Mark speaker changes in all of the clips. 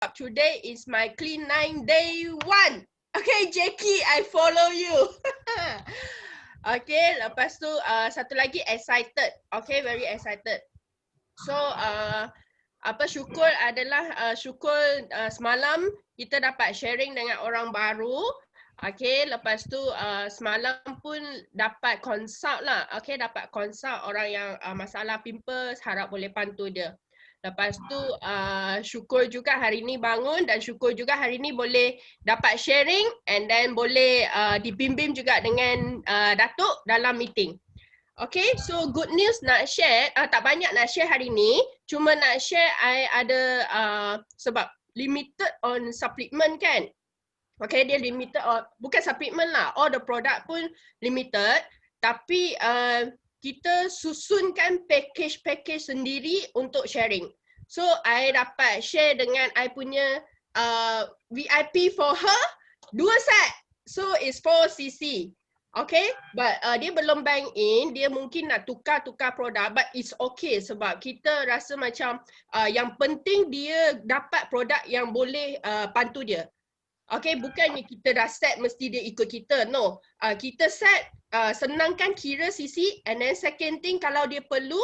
Speaker 1: Today is my clean 9 day 1. Okay, Jackie, I follow you. Okay, lepas tu satu lagi excited. Okay, very excited. So syukur adalah syukur semalam kita dapat sharing dengan orang baru. Okay, lepas tu semalam pun dapat consult lah. Okay, dapat consult orang yang masalah pimples, harap boleh bantu dia. Lepas tu syukur juga hari ni bangun dan syukur juga hari ni boleh dapat sharing and then boleh dibimbing juga dengan Datuk dalam meeting. Okay, so good news nak share, tak banyak nak share hari ni, cuma nak share I ada sebab limited on supplement kan. Okay, dia limited on, bukan supplement lah, all the product pun limited, tapi kita susunkan package-package sendiri untuk sharing. So, I dapat share dengan I punya VIP for her, 2 set. So, it's 4cc. Okay, but dia belum bank in, dia mungkin nak tukar-tukar produk, but it's okay sebab kita rasa macam yang penting dia dapat produk yang boleh bantu dia. Okay, bukannya kita dah set mesti dia ikut kita. No, kita set senangkan kira CC and then second thing kalau dia perlu,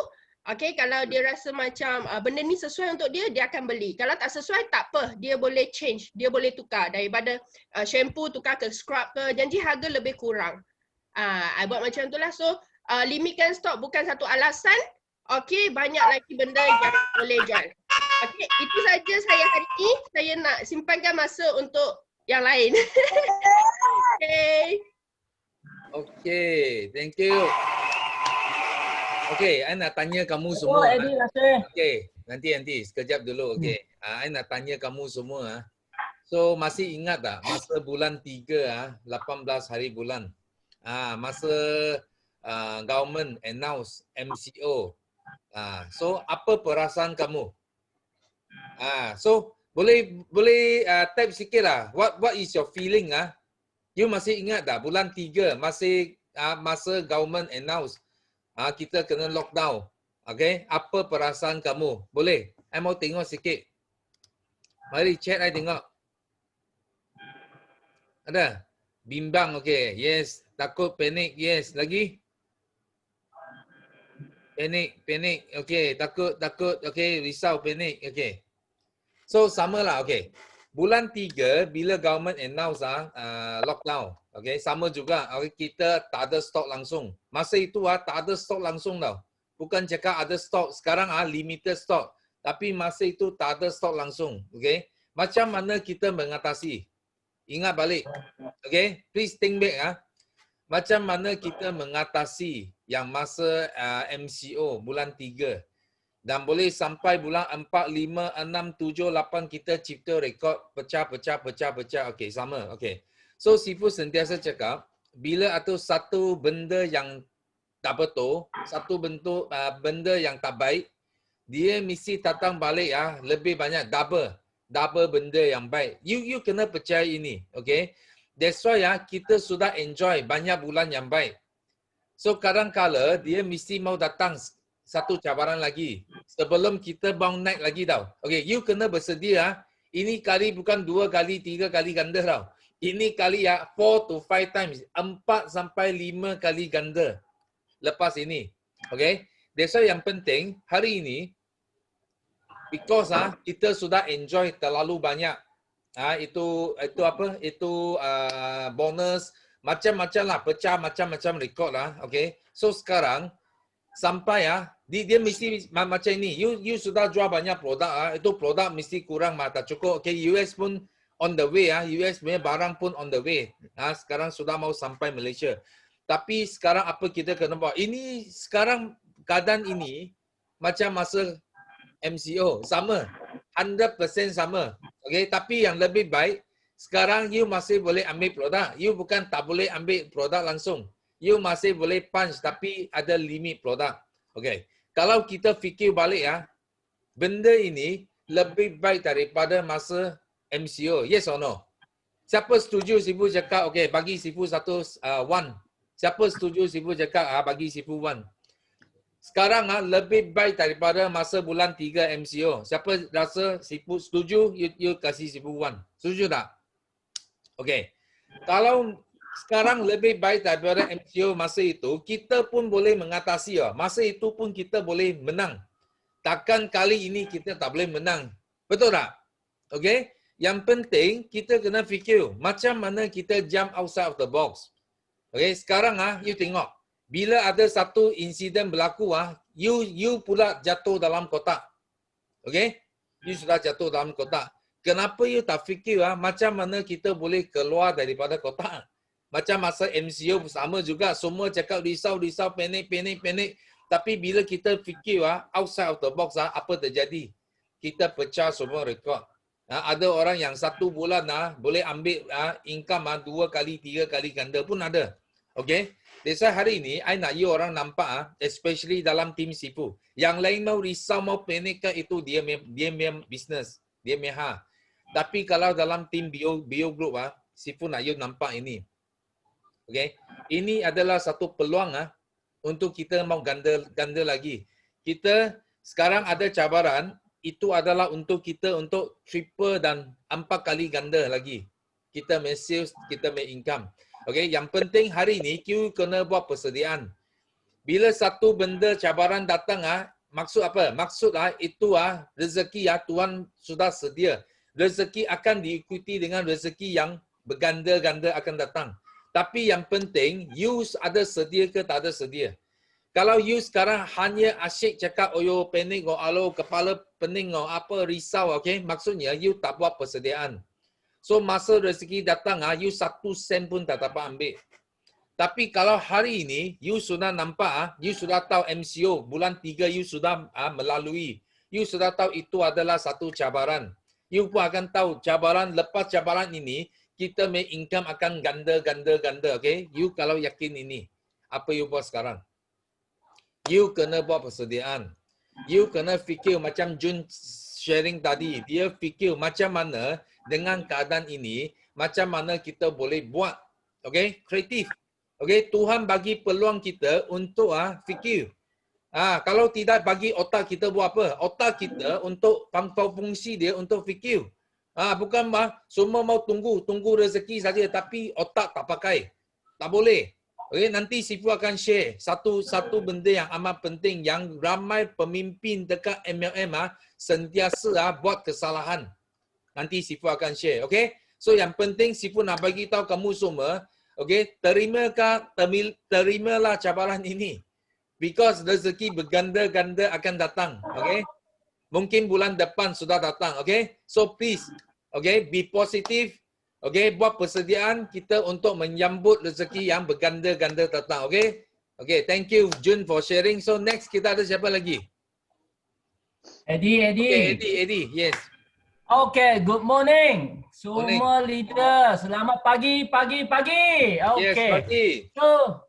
Speaker 1: okay, kalau dia rasa macam benda ni sesuai untuk dia, dia akan beli. Kalau tak sesuai, tak apa. Dia boleh change, dia boleh tukar daripada shampoo tukar ke scrub ke, janji harga lebih kurang. I buat macam tu lah. So, limitkan stok bukan satu alasan. Okay, banyak lagi benda yang boleh jual. Okay, itu saja saya hari ini. Saya nak simpankan masa untuk yang lain. Okay.
Speaker 2: Okay, thank you. Okay, I nak tanya kamu semua. Okay, nanti sekejap dulu. Okay, I nak tanya kamu semua. So masih ingat tak masa bulan 3, 18 hari bulan, masa government announce MCO. So apa perasaan kamu? So boleh type sikit lah. What is your feeling? You masih ingat tak bulan 3 masih masa government announce kita kena lockdown. Okay, apa perasaan kamu? Boleh? I mau tengok sikit. Mari chat I tengok. Ada? Bimbang, okay. Yes. Takut, panik. Yes. Lagi? Panik. Okay. Takut. Okay. Risau, panik. Okay. So, sama lah. Okay. Bulan 3, bila government announce lockdown. Okay. Sama juga. Okay. Kita tak ada stok langsung. Masa itu tak ada stok langsung tau. Bukan cakap ada stok. Sekarang limited stok. Tapi masa itu tak ada stok langsung. Okay. Macam mana kita mengatasi? Ingat balik. Okay. Please think back. Macam mana kita mengatasi yang masa MCO bulan 3. Dan boleh sampai bulan 4, 5, 6, 7, 8 kita cipta rekod pecah. Okay, sama. Okay. So, Sifu sentiasa cakap, bila ada satu benda yang tak betul, satu bentuk benda yang tak baik, dia mesti datang balik lebih banyak, double benda yang baik. You kena percaya ini. Okay. That's why kita sudah enjoy banyak bulan yang baik. So, kadang-kala dia mesti mau datang satu cabaran lagi sebelum kita bang naik lagi tau. Okay, you kena bersedia. Ini kali bukan 2 kali, 3 kali ganda tau. Ini kali 4 to 5 times, 4 sampai 5 kali ganda lepas ini. Okay, that's why yang penting hari ini because kita sudah enjoy terlalu banyak. Itu apa? Itu bonus macam-macam lah, pecah macam-macam rekod lah. Okay, so sekarang sampai dia mesti macam ini. You sudah jual banyak produk itu produk mesti kurang tak cukup. Okay, US pun on the way US punya barang pun on the way. Sekarang sudah mau sampai Malaysia. Tapi sekarang apa kita kena buat? Ini sekarang keadaan ini macam masa MCO sama. 100% sama. Okay, tapi yang lebih baik sekarang you masih boleh ambil produk. You bukan tak boleh ambil produk langsung. You masih boleh punch tapi ada limit produk. Okay. Kalau kita fikir balik benda ini lebih baik daripada masa MCO. Yes or no? Siapa setuju Sifu cakap, okay, bagi Sifu satu 1. Siapa setuju Sifu cakap bagi Sifu 1. sekarang lebih baik daripada masa bulan 3 MCO. Siapa rasa Sifu setuju? You kasih Sifu 1. Setuju tak? Okey. Kalau sekarang lebih baik daripada MCO masa itu, kita pun boleh mengatasi. Masa itu pun kita boleh menang. Takkan kali ini kita tak boleh menang. Betul tak? Okey. Yang penting kita kena fikir macam mana kita jump outside of the box. Okey, sekarang you tengok. Bila ada satu insiden berlaku you pula jatuh dalam kotak. Okey? You sudah jatuh dalam kotak. Kenapa you tak fikir macam mana kita boleh keluar daripada kotak? Macam masa MCO sama juga, semua cakap risau, panik. Tapi bila kita fikir outside of the box apa terjadi? Kita pecah semua rekod. Ada orang yang 1 bulan boleh ambil income 2 kali, 3 kali ganda pun ada. Okey? That's why hari ini, I nak you orang nampak, especially dalam tim Sifu. Yang lain mau risau, mau panik ke, itu dia business. Dia meha. Tapi kalau dalam tim bio group, Sifu nak you nampak ini. Okey? Ini adalah satu peluang untuk kita mau ganda lagi. Kita sekarang ada cabaran, itu adalah untuk kita untuk triple dan 4 kali ganda lagi. Kita may sales, kita may income. Okey, yang penting hari ini you kena buat persediaan. Bila satu benda cabaran datang maksud apa? Maksud itu rezeki Tuhan sudah sedia. Rezeki akan diikuti dengan rezeki yang berganda-ganda akan datang. Tapi yang penting you ada sedia ke tak ada sedia. Kalau you sekarang hanya asyik cakap oyo panik alo kepala pening apa risau, okey, maksudnya you tak buat persediaan. So masa rezeki datang you 1 sen pun tak dapat ambil. Tapi kalau hari ini you sudah nampak you sudah tahu MCO bulan 3 you sudah melalui. You sudah tahu itu adalah satu cabaran. You pun akan tahu cabaran lepas cabaran ini kita may income akan ganda, okey? You kalau yakin ini, apa you buat sekarang? You kena buat persediaan. You kena fikir macam Jun sharing tadi. Dia fikir macam mana dengan keadaan ini, macam mana kita boleh buat. Okey, kreatif. Okey, Tuhan bagi peluang kita untuk fikir. Kalau tidak bagi otak kita buat apa? Otak kita untuk fungsi dia untuk fikir. Bukan semua mau tunggu rezeki saja tapi otak tak pakai. Tak boleh. Okey, nanti Sifu akan share satu benda yang amat penting yang ramai pemimpin dekat MLM sentiasa buat kesalahan. Nanti Sifu akan share, okey? So yang penting Sifu nak bagi tahu kamu semua, okey, terimalah cabaran ini. Because rezeki berganda-ganda akan datang, okey? Mungkin bulan depan sudah datang, okey? So please, okey, be positive. Okey, buat persediaan kita untuk menyambut rezeki yang berganda-ganda datang, okey? Okey, thank you Jun for sharing. So next kita ada siapa lagi?
Speaker 3: Eddie.
Speaker 2: Okay, Eddie, yes.
Speaker 3: Okay, good morning. Semua leader, selamat pagi. Okay.
Speaker 2: Yes, pagi.
Speaker 3: So,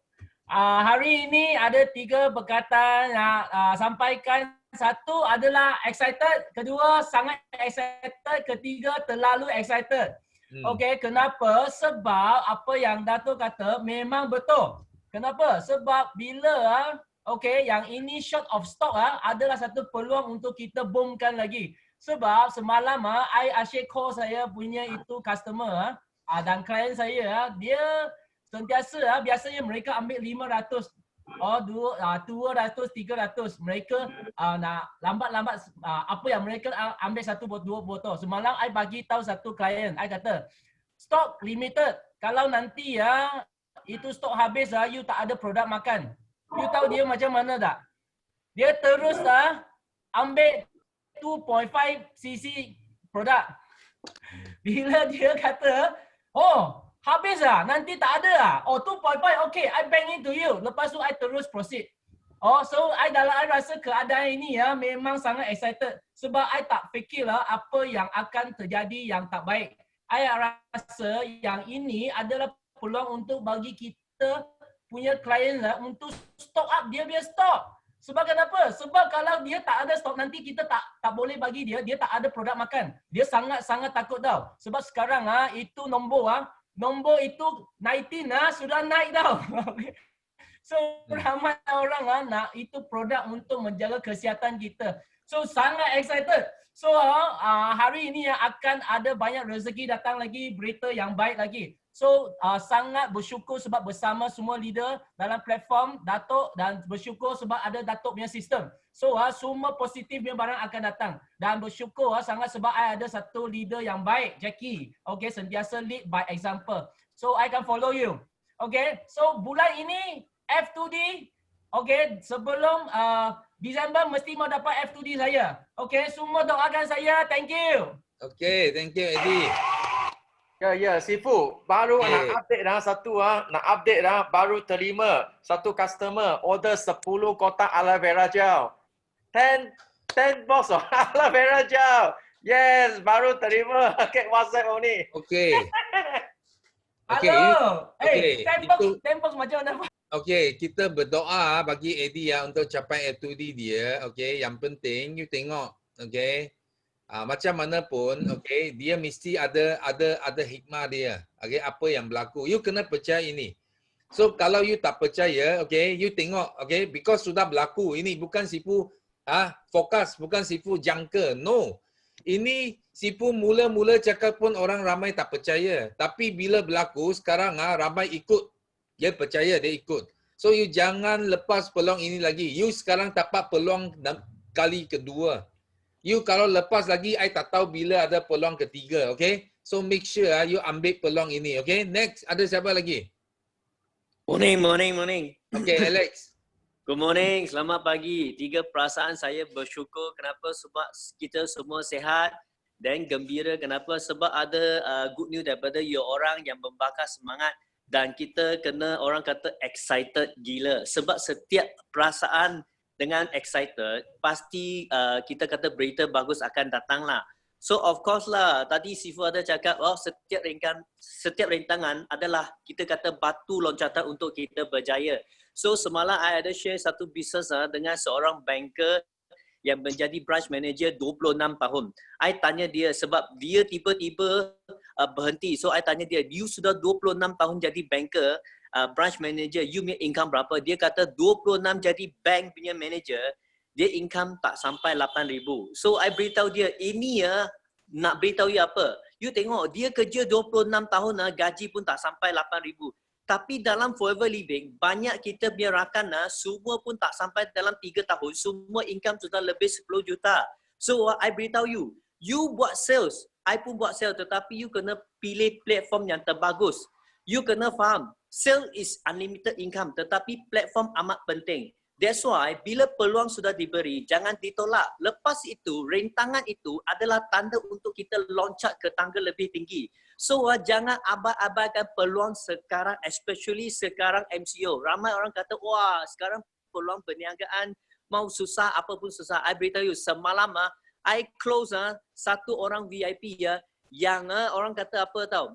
Speaker 3: hari ini ada 3 perkataan nak sampaikan. 1 adalah excited, kedua sangat excited, ketiga terlalu excited. Okay, kenapa? Sebab apa yang Dato' kata memang betul. Kenapa? Sebab bila yang ini short of stock adalah satu peluang untuk kita boomkan lagi. Sebab semalam I asyik call saya punya itu customer dan klien saya dia sentiasa biasanya mereka ambil 500 200 300 mereka nak lambat apa yang mereka ambil 1-2 botol. Semalam I bagi tahu satu klien, I kata stok limited. Kalau nanti itu stok habis you tak ada produk makan. You tahu dia macam mana tak? Dia terus ambil 2.5 cc produk. Bila dia kata, habis nanti tak ada 2.5, okay, I bank into you. Lepas tu I terus proceed. So I rasa keadaan ini memang sangat excited. Sebab I tak fikir apa yang akan terjadi yang tak baik. I rasa yang ini adalah peluang untuk bagi kita punya klien untuk stock up dia punya stok. Sebab kenapa? Sebab kalau dia tak ada stok nanti kita tak boleh bagi dia tak ada produk makan. Dia sangat-sangat takut tau. Sebab sekarang itu nombor itu 19 sudah naik tau. So ramai orang nak itu produk untuk menjaga kesihatan kita. So sangat excited. So hari ini akan ada banyak rezeki datang lagi, berita yang baik lagi. So sangat bersyukur sebab bersama semua leader dalam platform Datuk dan bersyukur sebab ada Datuk punya sistem. So semua positif punya barang akan datang dan bersyukur sangat sebab I ada satu leader yang baik, Jackie. Okay, sentiasa lead by example. So I can follow you. Okay, so bulan ini F2D, okay, sebelum Disember mesti mau dapat F2D saya. Okay, semua doakan saya. Thank you.
Speaker 2: Okay, thank you Eddie.
Speaker 4: Ya, Sifu. Baru nak update nak update baru terima satu customer order 10 kotak aloe vera gel. 10 box of aloe vera gel. Yes, baru terima kat WhatsApp ni.
Speaker 2: Okay.
Speaker 3: Hello.
Speaker 2: Okay,
Speaker 3: Tempos macam mana?
Speaker 2: Okay, kita berdoa bagi Eddie untuk capai F2D dia. Okay, yang penting you tengok. Okay. Macam mana pun, okay, dia mesti ada hikmah dia. Okay, apa yang berlaku. You kena percaya ini. So kalau you tak percaya, okay, you tengok, okay, because sudah berlaku. Ini bukan Sifu fokus, bukan Sifu jangka. No. Ini Sifu mula-mula cakap pun orang ramai tak percaya. Tapi bila berlaku, sekarang ramai ikut. Dia percaya, dia ikut. So you jangan lepas peluang ini lagi. You sekarang dapat peluang kali kedua. You kalau lepas lagi, I tak tahu bila ada peluang ketiga, okay? So make sure you ambil peluang ini, okay? Next, ada siapa lagi?
Speaker 5: Morning.
Speaker 2: Okay, Alex.
Speaker 5: Good morning, selamat pagi. 3 perasaan saya bersyukur kenapa sebab kita semua sihat dan gembira. Kenapa? Sebab ada good news daripada you orang yang membakar semangat dan kita kena orang kata excited gila. Sebab setiap perasaan dengan excited, pasti kita kata berita bagus akan datang lah. So of course lah, tadi Sifu ada cakap, setiap rintangan adalah kita kata batu loncatan untuk kita berjaya. So semalam I ada share satu bisnes dengan seorang banker yang menjadi branch manager 26 tahun. I tanya dia sebab dia tiba-tiba berhenti. So I tanya dia, you sudah 26 tahun jadi banker, branch manager, you punya income berapa? Dia kata 26 jadi bank punya manager, dia income tak sampai 8,000. So I beritahu dia, ini nak beritahu you apa? You tengok, dia kerja 26 tahun gaji pun tak sampai 8,000. Tapi dalam Forever Living, banyak kita punya rakan semua pun tak sampai dalam 3 tahun, semua income sudah lebih 10 juta. So I beritahu you, you buat sales, I pun buat sales, tetapi you kena pilih platform yang terbagus. You kena faham, sales is unlimited income, tetapi platform amat penting. That's why bila peluang sudah diberi, jangan ditolak. Lepas itu, rintangan itu adalah tanda untuk kita loncat ke tangga lebih tinggi. So jangan abaikan peluang sekarang, especially sekarang MCO. Ramai orang kata, wah sekarang peluang perniagaan mau susah, apa pun susah. I beritahu you, semalam I close satu orang VIP yang orang kata apa tahu?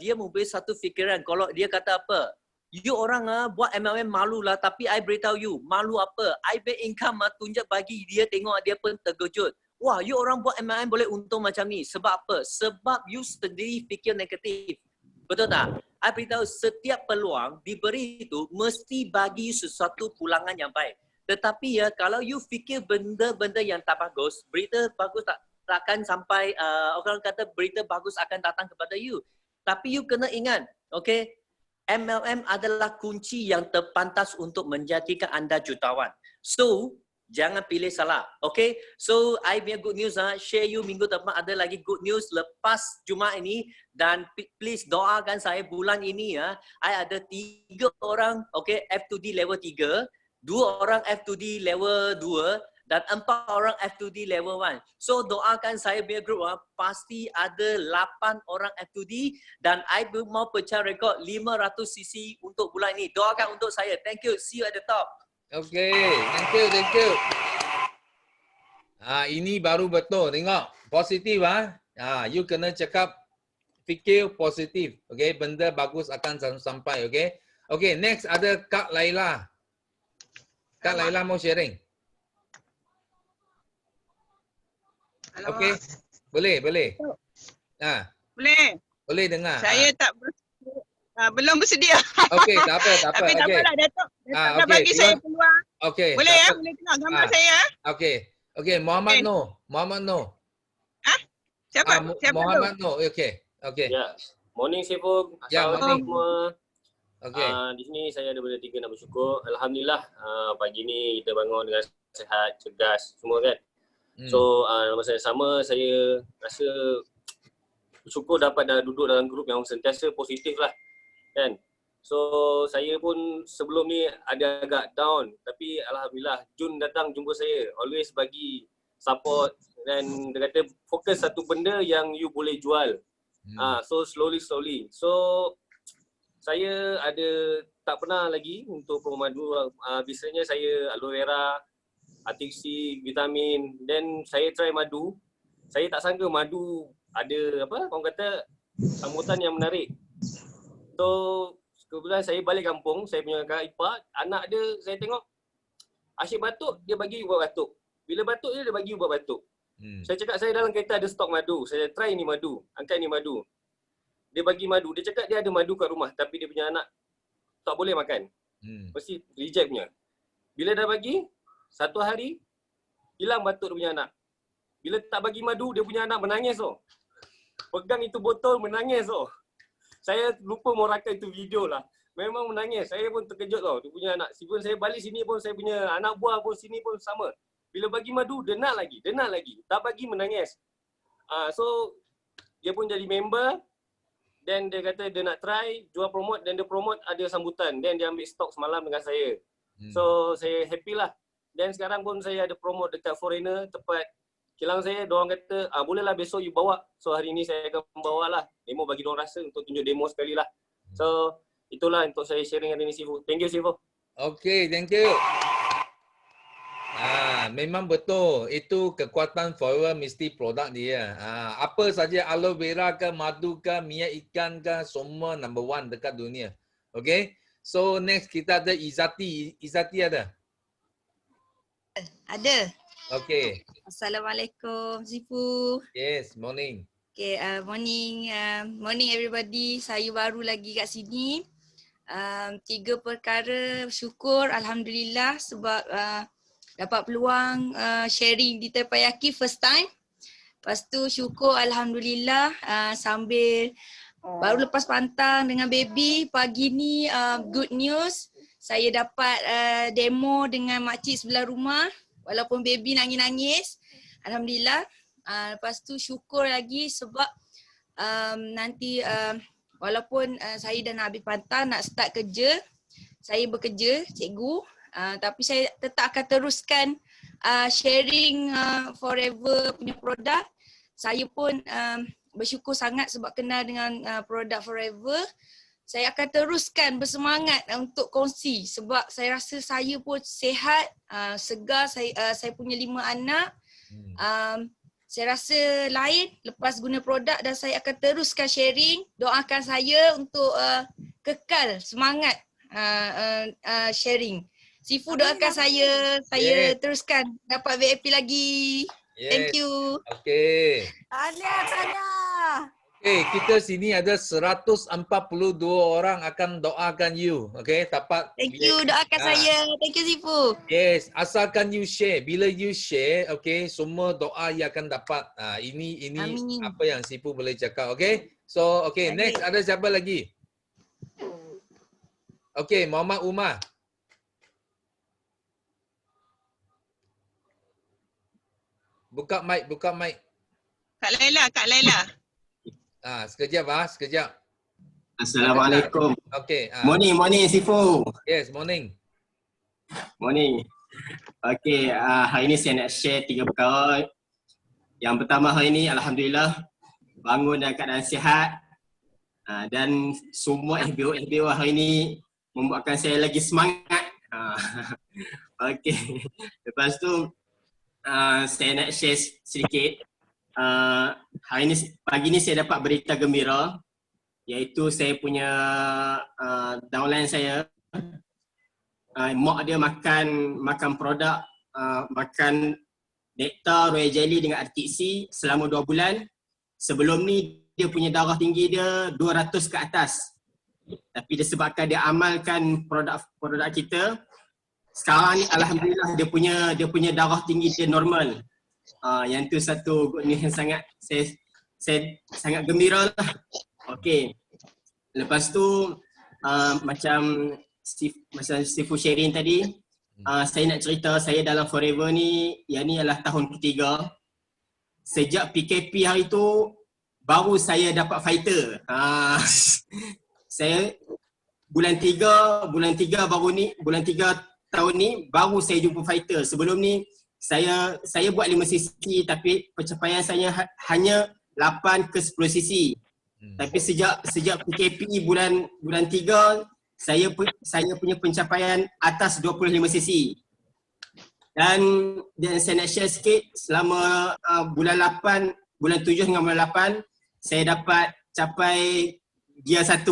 Speaker 5: Dia memberi satu fikiran. Kalau dia kata apa? You orang buat MLM malu lah, tapi I beritahu you, malu apa? I bet income tunjuk bagi dia, tengok dia pun terkejut. Wah, you orang buat MLM boleh untung macam ni. Sebab apa? Sebab you sendiri fikir negatif. Betul tak? I beritahu setiap peluang diberi itu mesti bagi sesuatu pulangan yang baik. Tetapi kalau you fikir benda-benda yang tak bagus, berita bagus takkan sampai, orang kata berita bagus akan datang kepada you. Tapi you kena ingat, okay? MLM adalah kunci yang terpantas untuk menjadikan anda jutawan. So, jangan pilih salah. Okay? So, I punya good news. Share you minggu depan ada lagi good news lepas Jumaat ini. Dan please doakan saya bulan ini. I ada 3 orang okay, F2D level 3. 2 orang F2D level 2. Dan 4 orang F2D level 1. So doakan saya punya group pasti ada 8 orang F2D dan I mau pecah rekod 500cc untuk bulan ini. Doakan untuk saya. Thank you. See you at the top.
Speaker 2: Okay, thank you. Ini baru betul. Tengok, positif you kena cakap fikir positif. Okay, benda bagus akan sampai. Okay. Okay, next ada Kak Laila. Kak Laila mau sharing. Okey. Boleh.
Speaker 6: Boleh.
Speaker 2: Boleh dengar.
Speaker 6: Saya tak belum bersedia.
Speaker 2: Okey, tak apa.
Speaker 6: Tapi tak
Speaker 2: Okey.
Speaker 6: apalah Datuk.
Speaker 2: Ah,
Speaker 6: Nak
Speaker 2: okey.
Speaker 6: bagi saya peluang.
Speaker 2: Okey.
Speaker 6: Boleh ya?
Speaker 2: dapat-
Speaker 6: Boleh tengok gambar
Speaker 2: Ah.
Speaker 6: saya?
Speaker 2: Okey. Okey, Muhammad
Speaker 6: Okey.
Speaker 2: Noh. Muhammad Noh.
Speaker 6: Siapa? Siapa tu?
Speaker 2: Muhammad Noh. Okey. Okey.
Speaker 5: Ya, morning Sifung.
Speaker 2: Ya,
Speaker 5: Assalamualaikum
Speaker 2: morning.
Speaker 5: semua.
Speaker 2: Okey.
Speaker 5: Di sini saya ada benda 3 nak bersyukur. Alhamdulillah pagi ni kita bangun dengan sihat, cergas semua kan. So masa yang sama saya rasa bersyukur dapat duduk dalam grup yang sentiasa positif lah kan. So saya pun sebelum ni ada agak down tapi Alhamdulillah Jun datang jumpa saya, always bagi support dan dia kata fokus satu benda yang you boleh jual. So slowly. So saya ada tak pernah lagi untuk pemadu. Biasanya saya aloe vera, artiksi, vitamin, then saya try madu. Saya tak sangka madu ada apa orang kata sambutan yang menarik. So kebetulan saya balik kampung, saya punya kakak ipar, anak dia saya tengok asyik batuk, dia bagi ubat batuk. Bila batuk dia bagi ubat batuk. Saya cakap saya dalam kereta ada stok madu. Saya try ni madu, angkat ni madu. Dia bagi madu, dia cakap dia ada madu kat rumah tapi dia punya anak tak boleh makan. Mesti reject punya. Bila dah bagi, satu hari hilang batuk dia punya anak. Bila tak bagi madu, dia punya anak menangis tau. Pegang itu botol menangis tau. Saya lupa mau rakam itu video lah. Memang menangis. Saya pun terkejut tau. Dia punya anak. Even saya balik sini pun saya punya anak buah pun sini pun sama. Bila bagi madu, dia nak lagi. Tak bagi menangis. So, dia pun jadi member. Then dia kata dia nak try, jual promote. Dan dia promote ada sambutan. Then dia ambil stok semalam dengan saya. So, saya happy lah. Dan sekarang pun saya ada promote dekat Foreigner, tepat kilang saya. Diorang kata, bolehlah besok you bawa. So, hari ni saya akan bawa lah. Demo bagi diorang rasa untuk tunjuk demo sekali lah. So, itulah untuk saya sharing hari ni Sifu. Thank you Sifu.
Speaker 2: Okey, thank you. Memang betul. Itu kekuatan Forever mesti produk dia. Apa saja aloe vera ke, madu ke, minyak ikan ke, semua number 1 dekat dunia. Okey. So next kita ada Izzati. Izzati ada?
Speaker 7: Ada.
Speaker 2: Okey.
Speaker 7: Assalamualaikum Sifu.
Speaker 2: Yes, morning.
Speaker 7: Okay, morning everybody. Saya baru lagi kat sini. 3 perkara syukur Alhamdulillah sebab dapat peluang sharing di Terpayaki first time. Lepas tu syukur Alhamdulillah sambil baru lepas pantang dengan baby. Pagi ni good news. Saya dapat demo dengan makcik sebelah rumah. Walaupun baby nangis-nangis. Alhamdulillah. Lepas tu syukur lagi sebab nanti walaupun saya dah nak habis pantang, nak start kerja. Saya bekerja, cikgu. Tapi saya tetap akan teruskan sharing Forever punya produk. Saya pun bersyukur sangat sebab kenal dengan produk Forever. Saya akan teruskan bersemangat untuk kongsi sebab saya rasa saya pun sihat, segar. Saya punya 5 anak. Saya rasa lain lepas guna produk dan saya akan teruskan sharing. Doakan saya untuk kekal semangat sharing. Sifu doakan saya teruskan dapat VIP lagi.
Speaker 2: Yes.
Speaker 7: Thank you.
Speaker 2: Okey.
Speaker 8: Tahniah.
Speaker 2: Okey, kita sini ada 142 orang akan doakan you. Okey, dapat.
Speaker 7: Thank you doakan saya. Thank you Sifu.
Speaker 2: Yes, asalkan you share. Bila you share, okey, semua doa you akan dapat. Ini
Speaker 7: Amin.
Speaker 2: apa yang Sifu boleh cakap, okey? So, okey,
Speaker 7: Baik.
Speaker 2: next ada siapa lagi? Okey, Muhammad Umar. Buka mic.
Speaker 6: Kak Laila.
Speaker 2: Sekejap sekejap.
Speaker 9: Assalamualaikum.
Speaker 2: Okey.
Speaker 9: Morning Sifu.
Speaker 2: Yes, morning.
Speaker 9: Okey, hari ini saya nak share 3 perkara. Yang pertama hari ini Alhamdulillah bangun dalam keadaan sihat. Dan semua FBO hari ini membuatkan saya lagi semangat. Okey. Lepas tu saya nak share sedikit. Hari ini, pagi ni saya dapat berita gembira iaitu saya punya downline saya, mak dia makan produk, makan nektar royal jelly dengan artiksi selama 2 bulan. Sebelum ni dia punya darah tinggi dia 200 ke atas. Tapi disebabkan dia amalkan produk kita, sekarang ni alhamdulillah dia punya darah tinggi dia normal. Yang tu satu good news yang saya sangat gembira lah. Okey. Lepas tu macam Sifu sharing tadi, saya nak cerita saya dalam Forever ni, yang ni adalah tahun ketiga. Sejak PKP hari tu baru saya dapat fighter. Saya bulan 3 tahun ni baru saya jumpa fighter. Sebelum ni saya buat 5 cc tapi pencapaian saya hanya 8 ke 10 cc. Tapi sejak PKP bulan 3 saya punya pencapaian atas 25 cc. Dan saya nak share sikit selama bulan 7 dengan bulan 8 saya dapat capai gear 1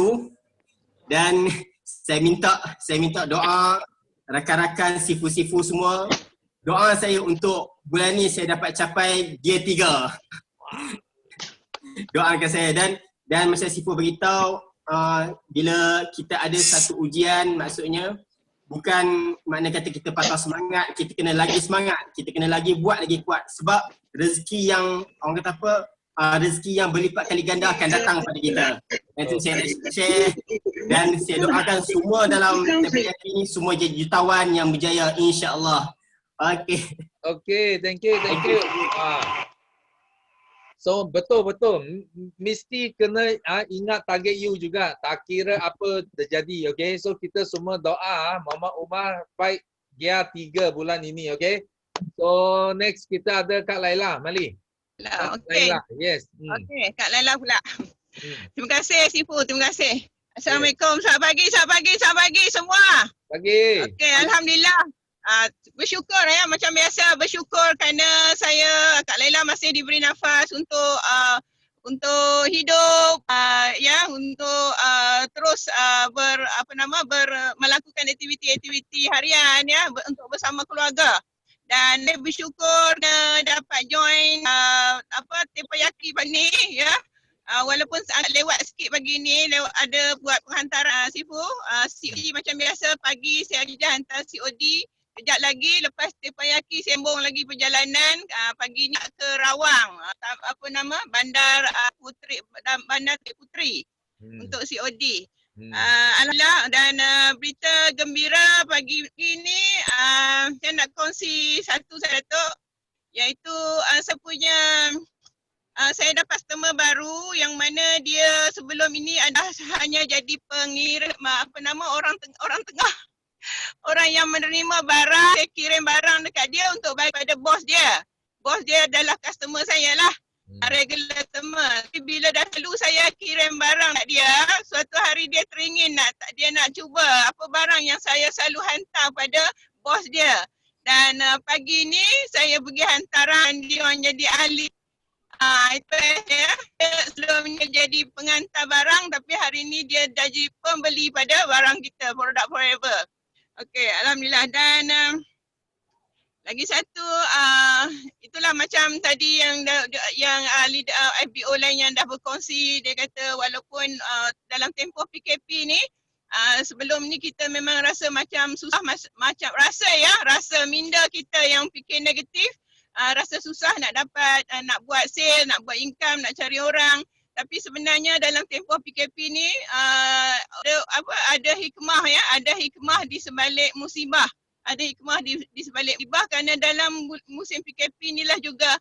Speaker 9: dan saya minta doa rakan-rakan sifu-sifu semua, doa saya untuk bulan ni saya dapat capai gear 3. Doakan saya dan macam Sifu beritahu, bila kita ada satu ujian, maksudnya bukan makna kata kita patah semangat, kita kena lagi semangat, kita kena lagi buat lagi kuat sebab rezeki yang orang kata apa, rezeki yang berlipat kali ganda akan datang pada kita. Itu saya nak share dan saya doakan semua dalam TPF ini semua jadi jutawan yang berjaya insya-Allah.
Speaker 2: Okay, thank you. So betul mesti kena ingat target you juga, tak kira apa terjadi, okay? So kita semua doa Mama Umar fight gear 3 bulan ini, okay? So next kita ada Kak Laila, Mali.
Speaker 6: Okey.
Speaker 2: Laila, yes.
Speaker 6: Okey, Kak Laila pula. Terima kasih Sifu, terima kasih. Assalamualaikum, selamat pagi semua.
Speaker 2: Pagi.
Speaker 6: Okey, alhamdulillah. Bersyukur ya, macam biasa bersyukur kerana saya Kak Laila masih diberi nafas untuk hidup untuk terus melakukan aktiviti harian ya untuk bersama keluarga. Dan saya bersyukur dapat join Teppanyaki pagi ni ya. Walaupun lewat sikit pagi ni, ada buat penghantaran Sifu, COD macam biasa pagi saya hantar COD. Kejap lagi lepas Teppanyaki sembung lagi perjalanan pagi ni ke Rawang, Bandar Puteri untuk COD. Alhamdulillah dan berita gembira pagi ini saya nak kongsi satu iaitu saya dapat customer baru yang mana dia sebelum ini hanya jadi pengirim orang tengah. Orang yang menerima barang, saya kirim barang dekat dia untuk bagi pada bos dia. Bos dia adalah customer saya lah, regular customer. Tapi bila dah selalu saya kirim barang kat dia, suatu hari dia teringin dia nak cuba apa barang yang saya selalu hantar pada bos dia. Dan pagi ni saya pergi hantaran, dia orang jadi ahli. Itu ya. Dia sebelumnya jadi pengantar barang tapi hari ni dia jadi pembeli pada barang kita, produk Forever. Okey, alhamdulillah. Dan lagi satu itulah macam tadi yang leader FBO lain yang dah berkongsi, dia kata walaupun dalam tempoh PKP ni sebelum ni kita memang rasa macam susah, rasa minda kita yang fikir negatif, rasa susah nak buat sale, nak buat income, nak cari orang. Tapi sebenarnya dalam tempoh PKP ni ada hikmah ya, ada hikmah di sebalik musibah. Ada hikmah di sebalik musibah kerana dalam musim PKP inilah juga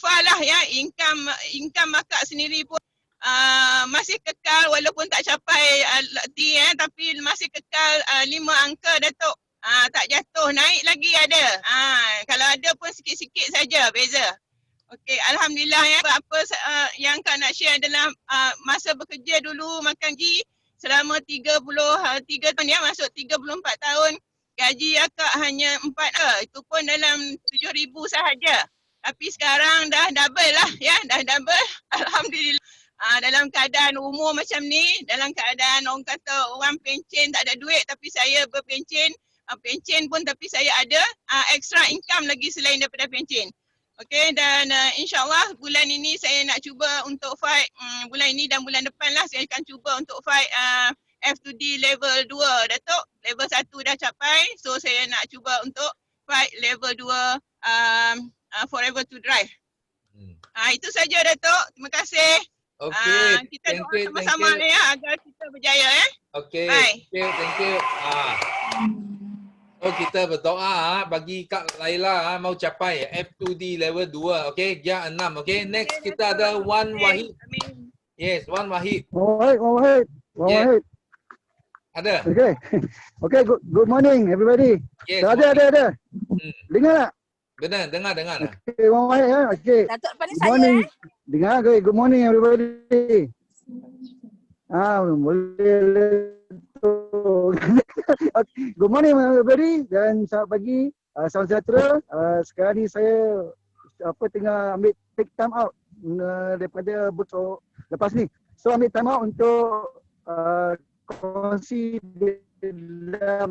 Speaker 6: falah ya, income akak sendiri pun masih kekal walaupun tak capai tapi masih kekal 5 angka Datuk. Tak jatuh, naik lagi ada. Kalau ada pun sikit-sikit saja beza. Okey, alhamdulillah ya. Apa yang Kak nak share adalah masa bekerja dulu makan gaji selama 33 tahun ya, masuk 34 tahun. Gaji akak hanya 4 itu pun dalam 7,000 sahaja. Tapi sekarang dah double lah ya, dah double. Alhamdulillah. Dalam keadaan umur macam ni, dalam keadaan orang kata orang pencen tak ada duit tapi saya berpencen, pencen pun tapi saya ada extra income lagi selain daripada pencen. Okay, dan insyaAllah bulan ini saya nak cuba untuk fight, bulan ini dan bulan depan lah saya akan cuba untuk fight F2D level 2 Datuk. Level 1 dah capai, so saya nak cuba untuk fight level 2 Forever to Drive. Itu saja Datuk, terima kasih.
Speaker 2: Okay,
Speaker 6: kita doa sama-sama ya agar kita berjaya
Speaker 2: Okay,
Speaker 6: bye.
Speaker 2: thank you. So kita berdoa bagi Kak Laila mau capai F2D level 2. Okay, gear 6. Okay, next kita ada Wan Wahid. Yes, Wan Wahid.
Speaker 10: Wahid.
Speaker 2: Yes. Ada.
Speaker 10: Okay. Okay, good morning everybody.
Speaker 2: Yes.
Speaker 10: Ada. Dengar tak?
Speaker 2: Benar, dengar.
Speaker 10: Okay, Wan Wahid ya. Okay.
Speaker 7: Datuk depan
Speaker 10: Good
Speaker 7: saya
Speaker 10: morning. Dengar, okay. Good morning everybody. Boleh okay. Good morning everybody dan selamat pagi. Salam sejahtera. Sekarang ni saya tengah ambil take time out daripada booth lepas ni. So ambil time out untuk kongsi dalam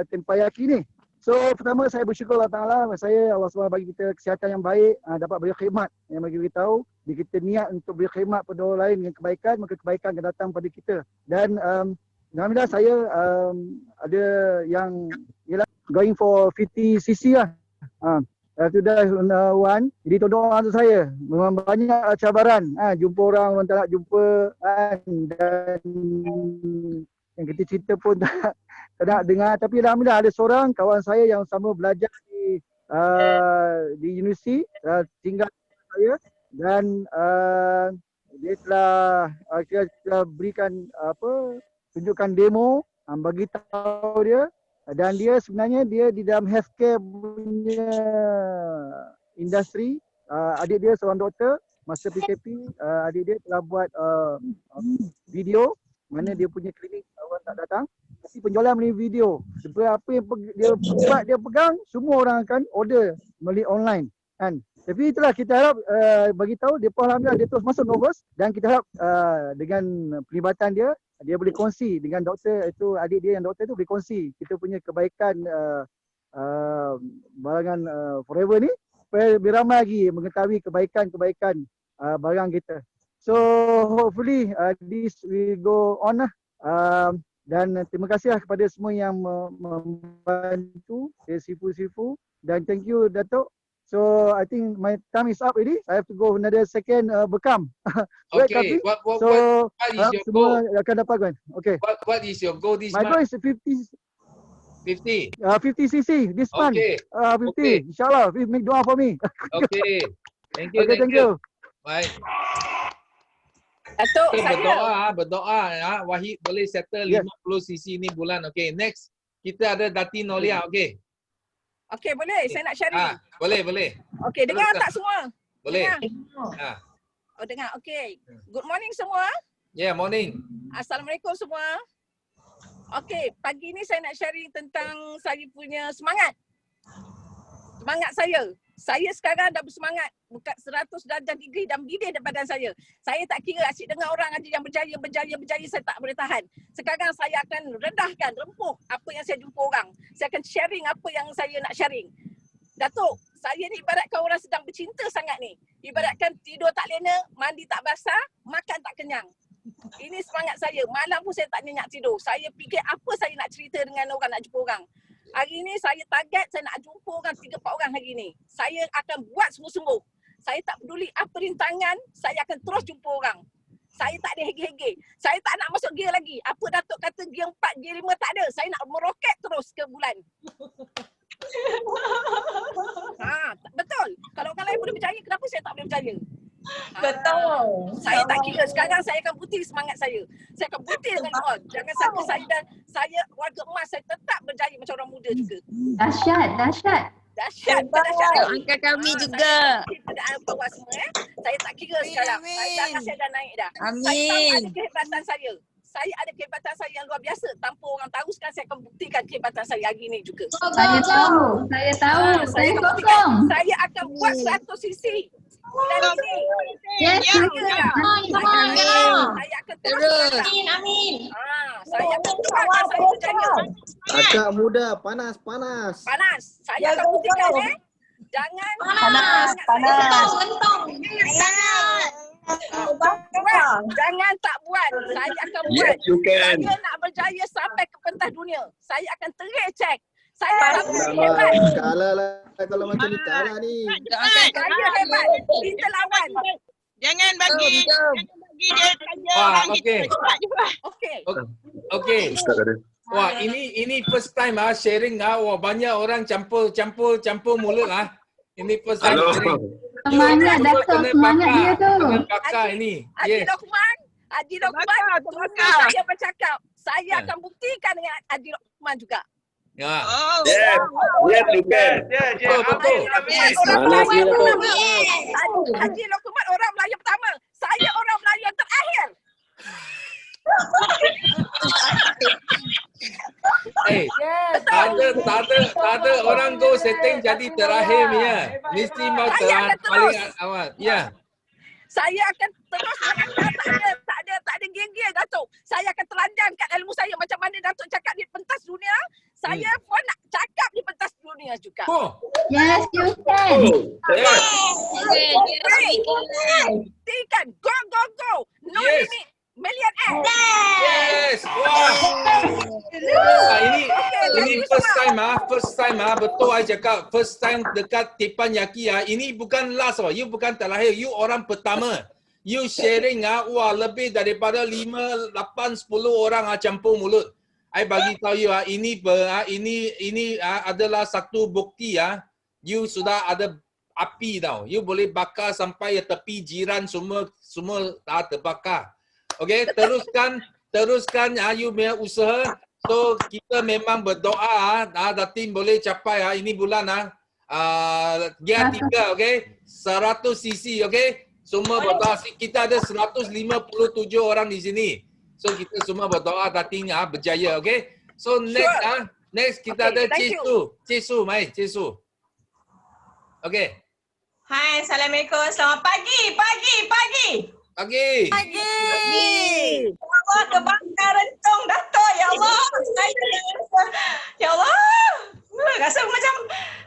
Speaker 10: tempayaki ni. So pertama saya bersyukur Allah Ta'ala, Allah SWT bagi kita kesihatan yang baik, dapat beri khidmat yang bagi beritahu. Bila kita niat untuk beri khidmat pada orang lain dengan kebaikan, maka kebaikan akan datang pada kita. Dan alhamdulillah saya ada yang ialah going for 50cc lah. Itu dah one. Jadi tolong doa untuk saya. Memang banyak cabaran. Jumpa orang tak nak jumpa. Dan yang kita cerita pun tak nak dengar. Tapi alhamdulillah ada seorang kawan saya yang sama belajar di universiti. Tinggal saya. Dan dia telah kita berikan tunjukkan demo, bagi tahu dia. Dan dia sebenarnya dia di dalam healthcare punya industri. Adik dia seorang doktor masa PKP. Adik dia telah buat video mana dia punya klinik orang tak datang. Tapi penjualan melalui video. Apa yang dia pegang, semua orang akan order melalui online. Kan? Tapi itulah kita harap bagi tahu dia pun alhamdulillah dia terus masuk Novos dan kita harap dengan pelibatan dia boleh kongsi dengan doktor itu, adik dia yang doktor itu boleh kongsi kita punya kebaikan barangan Forever ni supaya lebih ramai lagi mengetahui kebaikan-kebaikan barang kita. So hopefully this will go on lah. Dan terima kasih kepada semua yang membantu Sifu dan thank you Datuk. So I think my time is up already. I have to go another second bekam.
Speaker 2: Okay. What is your goal?
Speaker 10: Semua akan dapat kan. Okay.
Speaker 2: What is your goal this
Speaker 10: month? My goal is
Speaker 2: 50
Speaker 10: cc this month.
Speaker 2: Okay.
Speaker 10: 50.
Speaker 2: Okay.
Speaker 10: Inshallah, make doa for me.
Speaker 2: Okay. Thank you.
Speaker 10: Okay, thank you.
Speaker 2: Bye.
Speaker 7: Datuk, saya
Speaker 2: berdoa Wahid boleh settle 50cc ni bulan. Okay, next kita ada Dati Nolia. Okay.
Speaker 7: Okey, boleh. Saya nak sharing.
Speaker 2: Boleh.
Speaker 7: Okey, dengar tak semua?
Speaker 2: Boleh.
Speaker 7: Dengar. Oh, dengar. Okey. Good morning semua.
Speaker 2: Yeah, morning.
Speaker 7: Assalamualaikum semua. Okey, pagi ni saya nak sharing tentang saya punya semangat. Semangat saya. Saya sekarang dah bersemangat bukan 100 darjah degree dan bidih di badan saya. Saya tak kira asyik dengar orang aja yang berjaya, saya tak boleh tahan. Sekarang saya akan rendahkan, rempuk apa yang saya jumpa orang. Saya akan sharing apa yang saya nak sharing. Datuk, saya ni ibaratkan orang sedang bercinta sangat ni. Ibaratkan tidur tak lena, mandi tak basah, makan tak kenyang. Ini semangat saya. Malam pun saya tak nyenyak tidur. Saya fikir apa saya nak cerita dengan orang, nak jumpa orang. Hari ni saya target saya nak jumpa orang 3-4 orang hari ni. Saya akan buat sungguh-sungguh. Saya tak peduli apa rintangan, saya akan terus jumpa orang. Saya tak ada hege-hege. Saya tak nak masuk gear lagi. Apa Datuk kata gear 4, gear 5 tak ada. Saya nak meroket terus ke bulan. Betul. Kalau orang lain boleh berjaya, kenapa saya tak boleh berjaya?
Speaker 11: Betul.
Speaker 7: Saya tak kira. Sekarang saya akan bukti semangat saya. Saya akan bukti dengan orang. Jangan sampai saya warga emas saya tetap berjaya macam orang muda juga.
Speaker 11: Dahsyat.
Speaker 7: Angkat kami juga. Bawah semua Saya tak kira sekarang. Saya dah naik dah. Saya tahu ada kehebatan saya. Saya ada kehebatan saya yang luar biasa. Tanpa orang tahu sekarang saya akan buktikan kehebatan saya hari ni juga.
Speaker 11: Saya tahu. Saya kosong.
Speaker 7: Saya akan buat 100cc. Bulan ini.
Speaker 11: Yes.
Speaker 7: Saya akan terus.
Speaker 11: Amin.
Speaker 7: Saya akan doakan saya berjaya.
Speaker 12: Akak muda, panas.
Speaker 7: Saya akan buktikan
Speaker 8: Jangan
Speaker 11: Panas.
Speaker 8: Jangan tak buat. Saya akan buat.
Speaker 12: Yes, you can.
Speaker 8: Saya nak berjaya sampai ke pentas dunia. Saya akan terik. Saya hebat.
Speaker 12: Kalah lah kalau macam ni, kalah ni.
Speaker 8: Saya hebat. Kita lawan.
Speaker 6: Jangan bagi dia saja
Speaker 2: Wah,
Speaker 6: orang
Speaker 2: okey.
Speaker 8: Okey.
Speaker 2: Okey. Wah, ini first time sharing wah banyak orang campur mulut Ini first time
Speaker 12: Hello.
Speaker 2: sharing.
Speaker 11: Semangat Datuk, semangat dia tu.
Speaker 2: Dengan pakar ini.
Speaker 8: Haji
Speaker 2: Yes.
Speaker 8: Lokman. Haji Lokman. Tunggu saya bercakap. Saya akan buktikan dengan Haji Lokman juga.
Speaker 2: Ya.
Speaker 6: Oh.
Speaker 12: Yes, yes you can.
Speaker 2: Betul.
Speaker 8: Haji Lokman orang Melayu pertama. Saya orang Melayu yang terakhir.
Speaker 2: Tak ada orang go setting jadi terakhir punya. Mesti mau paling awal. Ya.
Speaker 8: Saya akan terus tak ada geng-geng Datuk. Saya akan telanjangkan ilmu saya macam mana Datuk cakap di pentas dunia. Saya pun nak cakap di pentas dunia juga.
Speaker 11: Yes, you can.
Speaker 8: Buktikan. Go. No
Speaker 2: Yes.
Speaker 8: limit. Millionaire.
Speaker 2: Yes. Wah. Ini first time betul I cakap first time dekat Teppanyaki ini bukan last you bukan terakhir, you orang pertama. You sharing wah lebih daripada 5, 8, 10 orang campur mulut. I bagi tahu you ini adalah satu bukti you sudah ada api tau. You boleh bakar sampai tepi jiran semua terbakar. Okey, teruskan you punya usaha. So kita memang berdoa Datin boleh capai ini bulan gear 3 okey. 100 cc okey. Semua berdoa. Kita ada 157 orang di sini. So kita semua berdoa Datin berjaya okey. So next kita ada Cesu, mai Cesu. Okey.
Speaker 13: Hai, Assalamualaikum. Selamat pagi.
Speaker 2: Pagi.
Speaker 13: Allah kebakar rentung Datuk. Ya Allah. Ya Allah. Rasa macam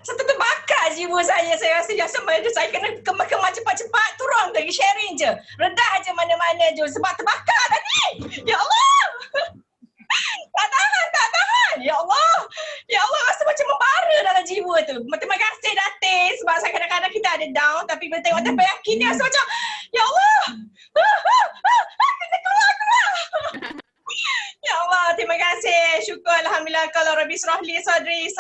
Speaker 13: satu terbakar jiwa saya. Saya rasa saya kena kemar cepat-cepat turun lagi sharing je. Redah je mana-mana je sebab terbakar tadi. Ya Allah. Tak tahan. Ya Allah. Ya Allah, rasa macam membara dalam jiwa tu. Terima kasih Datin sebab saya kadang-kadang kita ada down tapi bila tengok Teppanyaki ni rasa macam ya Allah. Kena keluar. Ya Allah, terima kasih. Syukur alhamdulillah kalau Rabbi syrahli sadri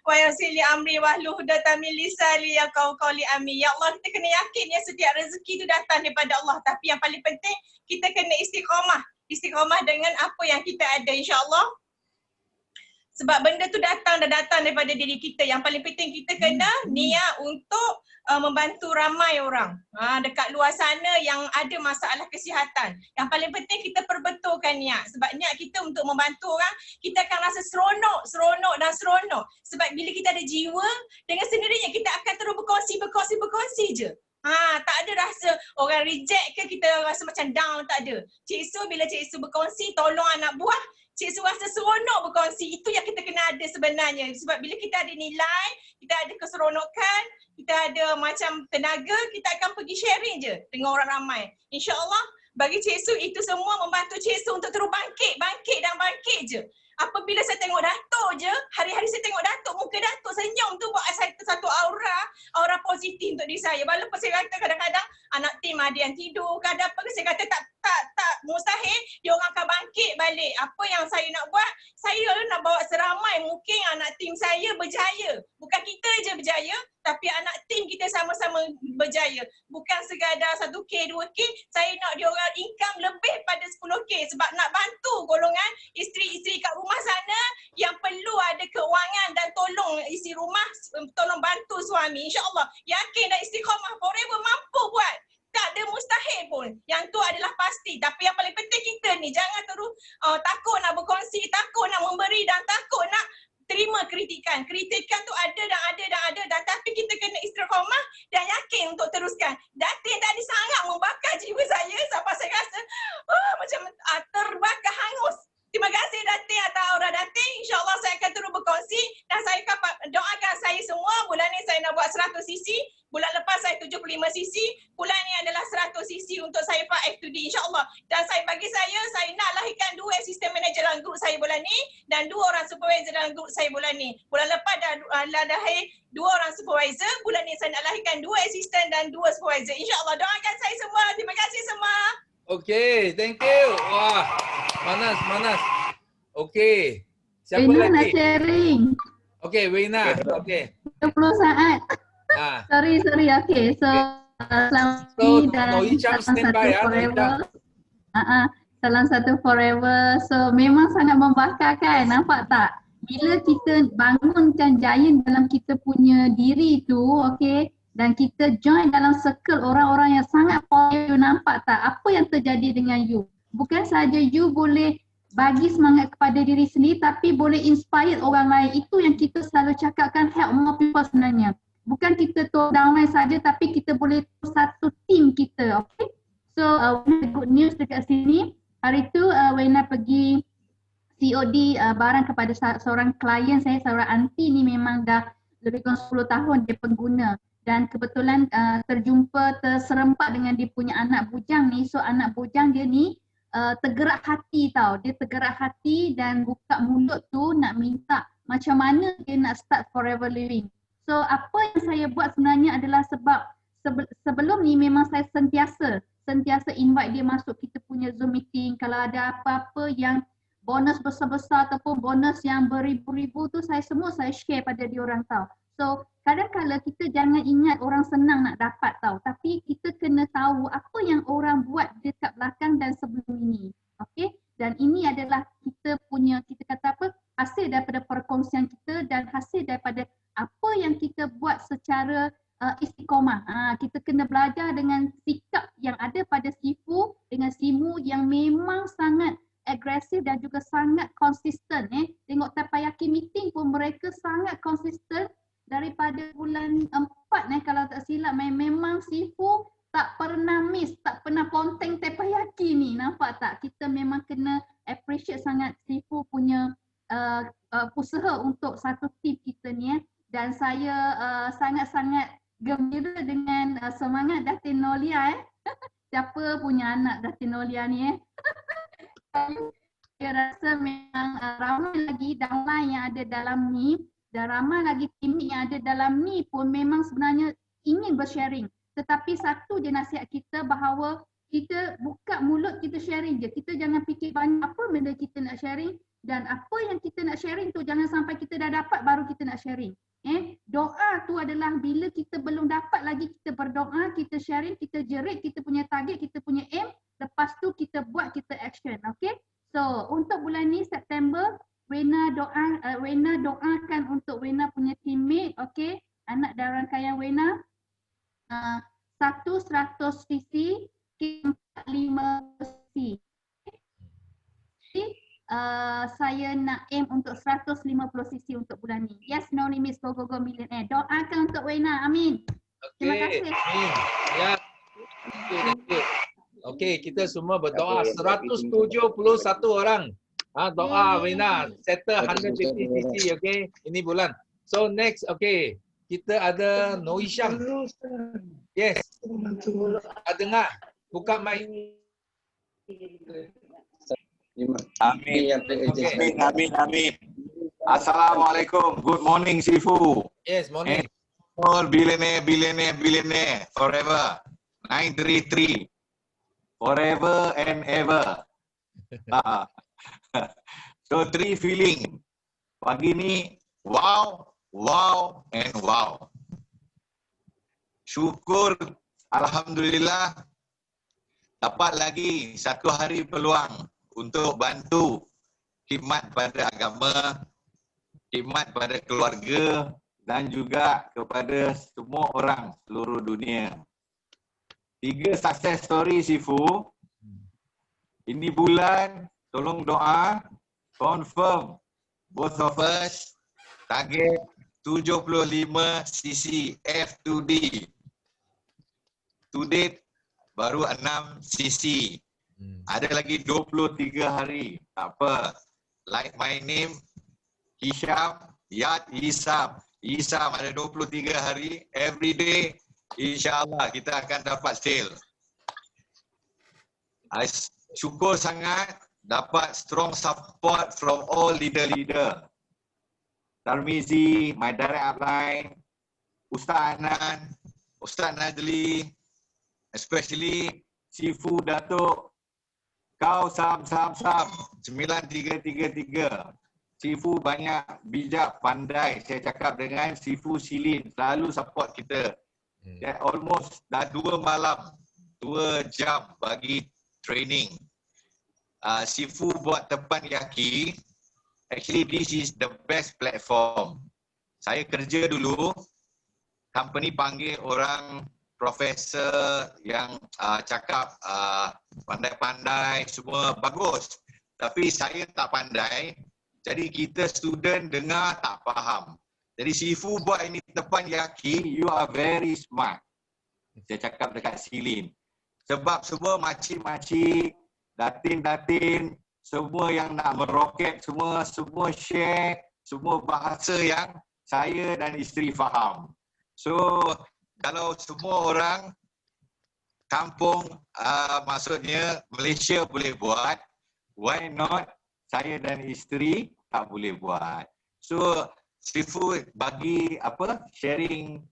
Speaker 13: wa yassirli amri wahlul 'uqdatam min lisani yafqahu qawli amin. Ya Allah, kita kena yakin setiap rezeki tu datang daripada Allah. Tapi yang paling penting kita kena istiqamah dengan apa yang kita ada insya-Allah. Sebab benda tu dah datang daripada diri kita. Yang paling penting kita kena niat untuk membantu ramai orang dekat luar sana yang ada masalah kesihatan. Yang paling penting kita perbetulkan niat. Sebab niat kita untuk membantu orang, kita akan rasa seronok. Sebab bila kita ada jiwa, dengan sendirinya kita akan terus berkongsi je. Tak ada rasa orang reject ke kita rasa macam down, tak ada. Cik Su bila Cik Su berkongsi tolong anak buah, Cik Su rasa seronok berkongsi. Itu yang kita kena ada sebenarnya. Sebab bila kita ada nilai, kita ada keseronokan, kita ada macam tenaga, kita akan pergi sharing je dengan orang ramai. InsyaAllah bagi Cik Su itu semua membantu Cik Su untuk terus bangkit je. Apabila saya tengok Datuk je, hari-hari saya tengok Datuk, muka Datuk senyum tu buat saya satu aura positif untuk diri saya. Walaupun saya kata kadang-kadang anak tim ada yang tidur, kadang apa saya kata tak mustahil, dia orang akan bangkit balik. Apa yang saya nak buat, saya nak bawa seramai mungkin anak tim saya berjaya. Bukan kita je berjaya, tapi anak tim kita sama-sama berjaya. Bukan sekadar 1K, 2K, saya nak dia orang income lebih pada 10K sebab nak bantu golongan isteri-isteri kat rumah sana yang perlu ada keuangan dan tolong isi rumah, tolong bantu suami. InsyaAllah, yakin dan istiqamah forever mampu buat. Tak ada mustahil pun. Yang tu adalah pasti. Tapi yang paling penting kita ni jangan terus takut nak berkongsi, takut nak memberi dan takut nak terima kritikan. Kritikan tu ada, tapi kita kena istiqamah dan yakin untuk teruskan. Datin tadi sangat membakar jiwa saya sampai saya rasa macam terbakar hangus. Terima kasih Datin atas aura Datin. InsyaAllah saya akan terus berkongsi dan saya doakan saya semua bulan ni saya nak buat 100 cc insya-Allah. Dan bagi saya nak lahirkan 2 assistant manager dalam grup saya bulan ni dan 2 orang supervisor dalam grup saya bulan ni. Bulan lepas dah lahir 2 orang supervisor, bulan ni saya nak lahirkan 2 assistant dan 2 supervisor. Insya-Allah, doakan saya semua. Terima kasih semua.
Speaker 2: Okay, thank you. Wah, manas. Okay. Siapa
Speaker 11: Wena nak
Speaker 2: lagi?
Speaker 11: sharing.
Speaker 2: Okay, Wena. Okay.
Speaker 11: 20 saat. Sorry. Okay, so selamat
Speaker 2: So,
Speaker 11: dan
Speaker 2: Noisham
Speaker 11: salam
Speaker 2: stand by
Speaker 11: satu forever.
Speaker 2: Noisham.
Speaker 11: Salam satu forever. So memang sangat membakar kan, nampak tak? Bila kita bangunkan giant dalam kita punya diri tu, okay, dan kita join dalam circle orang-orang yang sangat power, you nampak tak apa yang terjadi dengan you? Bukan saja you boleh bagi semangat kepada diri sendiri tapi boleh inspire orang lain. Itu yang kita selalu cakapkan, help more people sebenarnya. Bukan kita tone downline saja tapi kita boleh satu team kita, okay? So good news dekat sini. Hari tu Wena pergi COD barang kepada seorang klien saya, seorang aunty ni memang dah lebih kurang 10 tahun dia pengguna. Dan kebetulan terserempak dengan dia punya anak bujang ni. So anak bujang dia ni tergerak hati tau. Dia tergerak hati dan buka mulut tu nak minta macam mana dia nak start forever living. So apa yang saya buat sebenarnya adalah sebab sebelum ni memang saya sentiasa invite dia masuk kita punya Zoom meeting. Kalau ada apa-apa yang bonus besar-besar ataupun bonus yang beribu-ribu tu saya share pada dia orang tau. So kadang-kadang kita jangan ingat orang senang nak dapat tau, tapi kita kena tahu apa yang orang buat dekat belakang dan sebelum ini. Okay? Dan ini adalah kita kata apa, hasil daripada perkongsian kita dan hasil daripada apa yang kita buat secara istiqomah. Kita kena belajar dengan sikap yang ada pada Sifu dengan Simu yang memang sangat agresif dan juga sangat konsisten. Tengok Taipayaki meeting pun mereka sangat konsisten daripada bulan 4 kalau tak silap. Memang Sifu tak pernah miss, tak pernah ponteng Taipayaki ni. Nampak tak? Kita memang kena appreciate sangat Sifu punya usaha untuk satu team kita ni. Dan saya sangat-sangat gembira dengan semangat Datin Nolia. Siapa punya anak Datin Nolia ni Saya rasa memang ramai lagi downline yang ada dalam ni dan ramai lagi tim yang ada dalam ni pun memang sebenarnya ingin bersharing. Tetapi satu je nasihat kita bahawa kita buka mulut, kita sharing je. Kita jangan fikir banyak apa benda kita nak sharing dan apa yang kita nak sharing tu jangan sampai kita dah dapat baru kita nak sharing. Doa tu adalah bila kita belum dapat lagi kita berdoa, kita sharing, kita jerit, kita punya target, kita punya aim, lepas tu kita buat, kita action, okay? So untuk bulan ni September, Wena doakan untuk Wena punya teammate, okay? Anak dan rangkaian Wena 100 cc, 45 cc. Saya nak aim untuk 150 cc untuk bulan ni. Yes, no limits, go millionaire. Doakan untuk Wena, amin. Terima kasih.
Speaker 2: Amin. Ya. Okey, kita semua berdoa 171 orang. Doa Wena settle 150 cc, okey. Ini bulan. So next, okey. Kita ada Noisham. Yes. Dengar. Buka mic.
Speaker 14: Amin. Amin. Assalamualaikum. Good morning, Sifu.
Speaker 2: Yes, morning.
Speaker 14: All billionaire forever. 933. Forever and ever. So 3 feeling. Pagi ni wow, and wow. Syukur, alhamdulillah dapat lagi satu hari peluang untuk bantu khidmat pada agama, khidmat pada keluarga dan juga kepada semua orang seluruh dunia. 3 success story Sifu. Ini bulan tolong doa confirm both of us target 75 cc F2D. To date baru 6 cc. Ada lagi 23 hari. Tak apa. Like my name, Hisham, Yat Hisam. Hisam ada 23 hari. Every day, insyaAllah kita akan dapat sale. Syukur sangat dapat strong support from all leader-leader. Tarmizi, my direct upline, Ustaz Anan, Ustaz Najli, especially Sifu Datuk, kau Sam 9333. Sifu banyak bijak, pandai. Saya cakap dengan Sifu Silin, selalu support kita. Almost dah 2 malam, 2 jam bagi training. Sifu buat tepan yaki. Actually this is the best platform. Saya kerja dulu, company panggil orang profesor yang cakap pandai-pandai, semua bagus. Tapi saya tak pandai, jadi kita student dengar tak faham. Jadi Sifu buat ini tepan yaki, you are very smart. Saya cakap dekat Silin. Sebab semua makcik-makcik, datin-datin, semua yang nak meroket, semua share, semua bahasa yang saya dan isteri faham. So, kalau semua orang kampung, maksudnya Malaysia boleh buat, why not saya dan isteri tak boleh buat? So, Sifu bagi sharing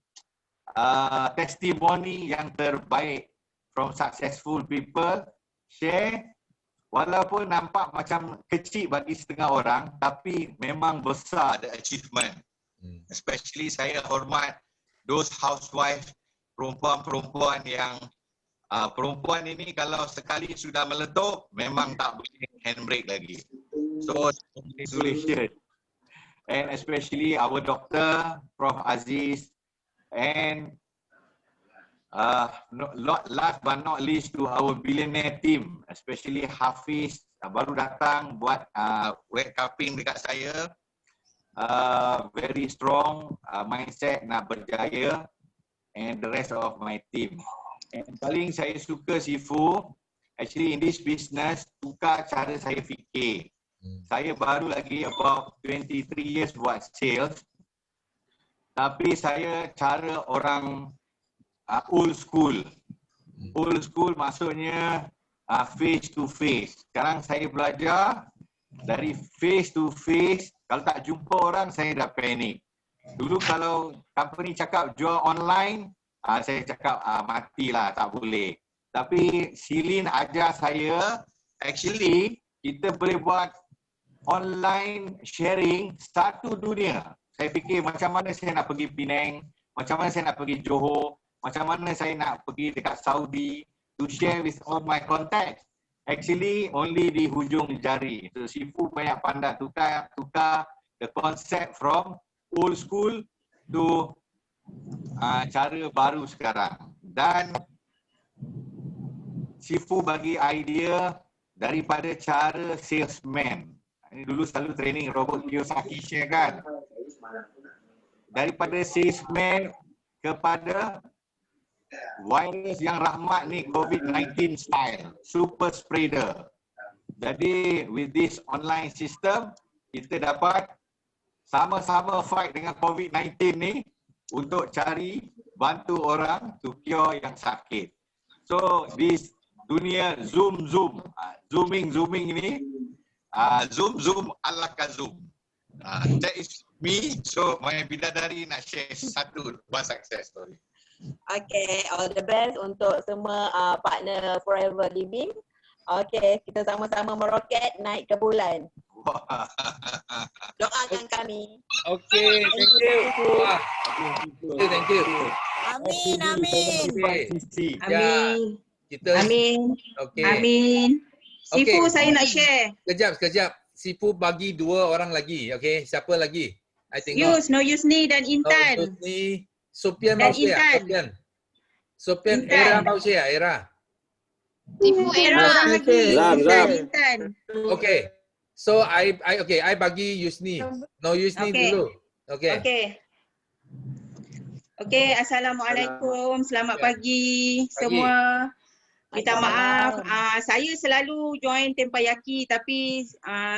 Speaker 14: testimoni yang terbaik from successful people, share. Walaupun nampak macam kecil bagi setengah orang, tapi memang besar the achievement. Especially saya hormat those housewives, perempuan-perempuan yang perempuan ini kalau sekali sudah meletup, memang tak boleh handbrake lagi. So, congratulations. And especially our doctor, Prof. Aziz, and last but not least to our billionaire team, especially Hafiz, baru datang buat wet cupping dekat saya. Very strong mindset nak berjaya, and the rest of my team. And paling saya suka Sifu, actually in this business, tukar cara saya fikir. Saya baru lagi about 23 years buat sales, tapi saya cara orang old school. Old school maksudnya face to face. Sekarang saya belajar dari face to face. Kalau tak jumpa orang, saya dah panik. Dulu kalau company cakap jual online, saya cakap matilah, tak boleh. Tapi Silin ajar saya, actually kita boleh buat online sharing satu dunia. Saya fikir macam mana saya nak pergi Penang, macam mana saya nak pergi Johor, macam mana saya nak pergi dekat Saudi to share with all my contacts. Actually only di hujung jari. So Sifu banyak pandai tukar the concept from old school to cara baru sekarang. Dan Sifu bagi idea daripada cara salesman. Ini dulu selalu training Robert Kiyosaki share kan. Daripada salesman kepada virus yang rahmat ni, COVID-19 style, super spreader. Jadi with this online system, kita dapat sama-sama fight dengan COVID-19 ni untuk cari bantu orang to cure yang sakit. So this dunia zooming ini, zoom ala Zoom. That is me. So my bidadari nak share satu one success story.
Speaker 15: Okay, all the best untuk semua partner Forever Living. Okay, kita sama-sama meroket naik ke bulan. Doakan kami.
Speaker 2: Okay, thank you. Wah. Thank you.
Speaker 15: Amin, amin.
Speaker 2: Amin. Kita
Speaker 15: Amin.
Speaker 2: Okay.
Speaker 15: Amin. Sifu, saya nak share.
Speaker 2: Sekejap. Sifu bagi 2 orang lagi. Okay, siapa lagi? I tengok.
Speaker 15: Yus, No Yusni dan Intan.
Speaker 2: Yusni. Sopian
Speaker 15: Dan
Speaker 2: mau share?
Speaker 15: Intan.
Speaker 2: Sopian
Speaker 15: Intan.
Speaker 2: Era mau share? Era.
Speaker 15: Sifu Era lagi. Intan.
Speaker 2: Okay. So I bagi Yusni. No Yusni
Speaker 15: Okay.
Speaker 2: dulu. Okay.
Speaker 15: Okay, Assalamualaikum. Selamat pagi semua. Minta maaf, saya selalu join Tempayaki tapi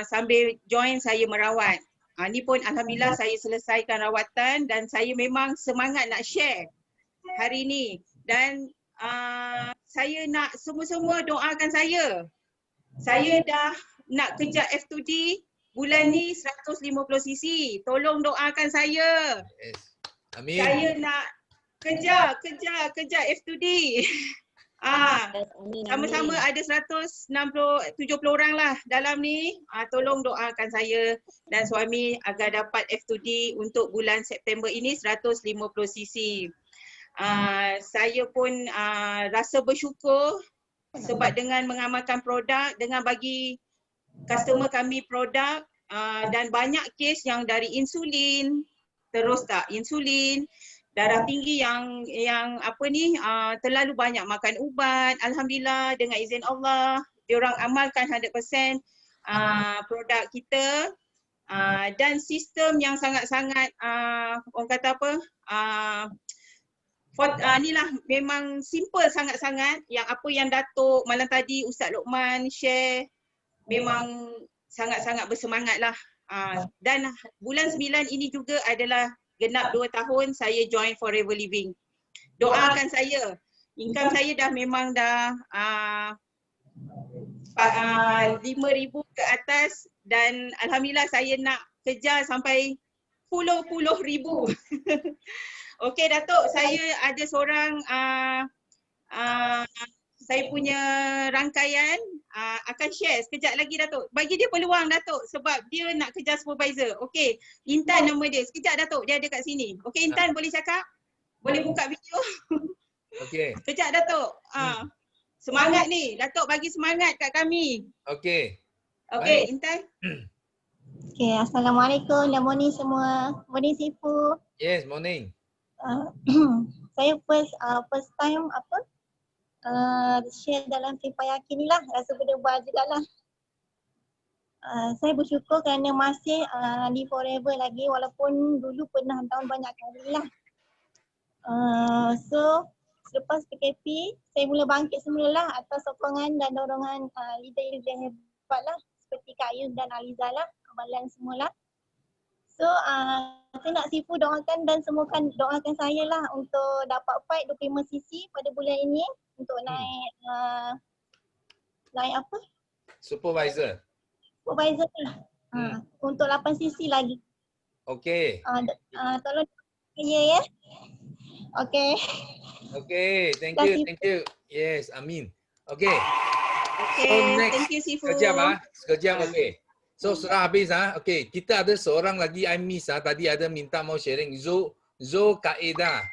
Speaker 15: sambil join saya merawat. Ni pun Alhamdulillah saya selesaikan rawatan dan saya memang semangat nak share hari ni. Dan saya nak semua-semua doakan saya. Saya dah nak kejar F2D bulan ni 150cc. Tolong doakan saya.
Speaker 2: Yes. Amin.
Speaker 15: Saya nak kejar F2D. Sama-sama ada 170 orang lah dalam ni. Tolong doakan saya dan suami agar dapat F2D untuk bulan September ini 150cc. Saya pun rasa bersyukur sebab dengan mengamalkan produk, dengan bagi customer kami produk dan banyak kes yang dari insulin, terus tak insulin, darah tinggi yang terlalu banyak makan ubat. Alhamdulillah dengan izin Allah, diorang amalkan 100% produk kita dan sistem yang sangat-sangat orang kata apa, inilah memang simple sangat-sangat. Yang apa yang Datuk malam tadi Ustaz Lokman share memang sangat-sangat bersemangat lah. Dan bulan 9 ini juga adalah genap 2 tahun saya join Forever Living. Doakan saya. Income saya dah memang dah 5,000 ke atas dan Alhamdulillah saya nak kejar sampai puluh-puluh ribu. Okey Datuk, saya ada seorang saya punya rangkaian akan share sekejap lagi Datuk. Bagi dia peluang Datuk sebab dia nak kejar supervisor. Okey, Intan nama dia. Sekejap Datuk, dia ada kat sini. Okey Intan boleh cakap? Boleh buka video?
Speaker 2: Okey.
Speaker 15: Sekejap Datuk. Semangat ni. Datuk bagi semangat kat kami.
Speaker 2: Okey.
Speaker 15: Okey Intan.
Speaker 16: Okay, Assalamualaikum dan morning semua. Morning Sifu.
Speaker 2: Yes, morning.
Speaker 16: Saya first time share dalam Tempayaki ni lah. Rasa berdebar jugalah. Saya bersyukur kerana masih di Forever lagi walaupun dulu pernah down banyak kali lah. So selepas PKP saya mula bangkit semula lah atas sokongan dan dorongan leader-leader hebat lah seperti Kak Yus dan Aliza lah, amalan semula. So saya nak Sifu doakan dan semuakan doakan saya lah untuk dapat fight 25cc pada bulan ini untuk naik apa?
Speaker 2: Supervisor
Speaker 16: ni. Untuk 8cc lagi.
Speaker 2: Okey.
Speaker 16: Tolong ya. Okey.
Speaker 2: Okey, thank you. Yes, amin. Okey.
Speaker 15: Okay,
Speaker 2: So next,
Speaker 15: thank you Sifu.
Speaker 2: sekejap okey. So sudah habis okey, kita ada seorang lagi I miss tadi ada minta mau sharing Zo Kaeda.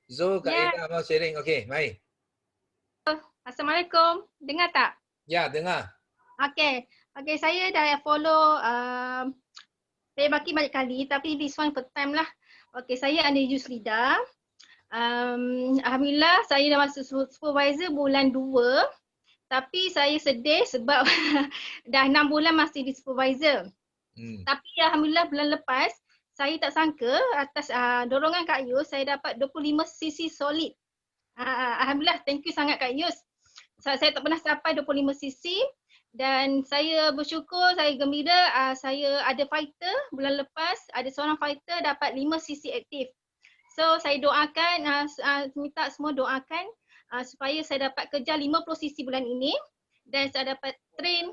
Speaker 2: Zo Kaeda mau sharing. Okey, mai.
Speaker 17: Assalamualaikum. Dengar tak?
Speaker 2: Ya, dengar.
Speaker 17: Okey. Saya dah follow saya baki banyak kali tapi this one first time lah. Okey, saya ada Yusrida. Alhamdulillah saya dah masuk supervisor bulan 2. Tapi saya sedih sebab dah 6 bulan masih di supervisor. Tapi Alhamdulillah bulan lepas saya tak sangka atas dorongan Kak Yus saya dapat 25cc solid. Alhamdulillah, thank you sangat Kak Yus. Saya tak pernah sampai 25cc dan saya bersyukur, saya gembira saya ada fighter bulan lepas, ada seorang fighter dapat 5cc aktif. So saya doakan, minta semua doakan supaya saya dapat kejar 50cc bulan ini dan saya dapat train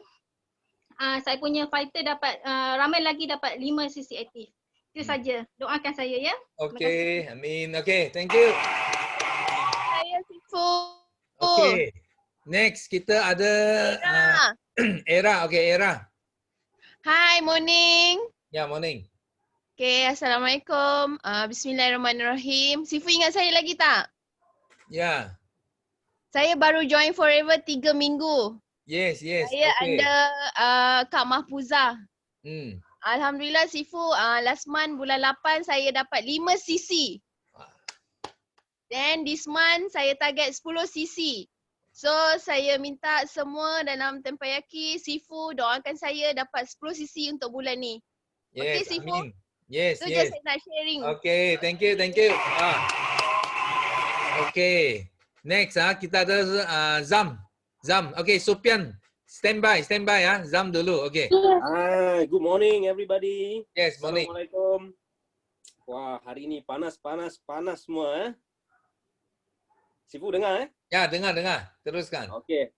Speaker 17: saya punya fighter dapat ramai lagi dapat 5cc aktif. Itu saja. Doakan saya ya.
Speaker 2: Okey, amin. Okey, thank you.
Speaker 1: Saya Sifu.
Speaker 2: Okey. Next kita ada Era. Okey, Era.
Speaker 1: Hi, morning.
Speaker 2: Ya, morning.
Speaker 1: Okay, Assalamualaikum. Bismillahirrahmanirrahim. Sifu ingat saya lagi tak?
Speaker 2: Ya.
Speaker 1: Saya baru join Forever 3 minggu.
Speaker 2: Yes.
Speaker 1: Saya under Kak Mahfuza. Alhamdulillah Sifu, last month bulan 8 saya dapat 5cc. Then this month saya target 10cc. So saya minta semua dalam Tempayaki, Sifu doakan saya dapat 10cc untuk bulan ni.
Speaker 2: Yes,
Speaker 1: okay, Sifu?
Speaker 2: amin. Yes.
Speaker 1: Saya nak sharing.
Speaker 2: Okay, thank you. Okay. Next kita ada Zam. Okay, Sopian. Stand by Zam dulu. Okay.
Speaker 18: Hi, good morning everybody.
Speaker 2: Yes, morning.
Speaker 18: Assalamualaikum. Wah, hari ini panas semua Sifu dengar
Speaker 2: Ya, dengar. Teruskan.
Speaker 18: Okey,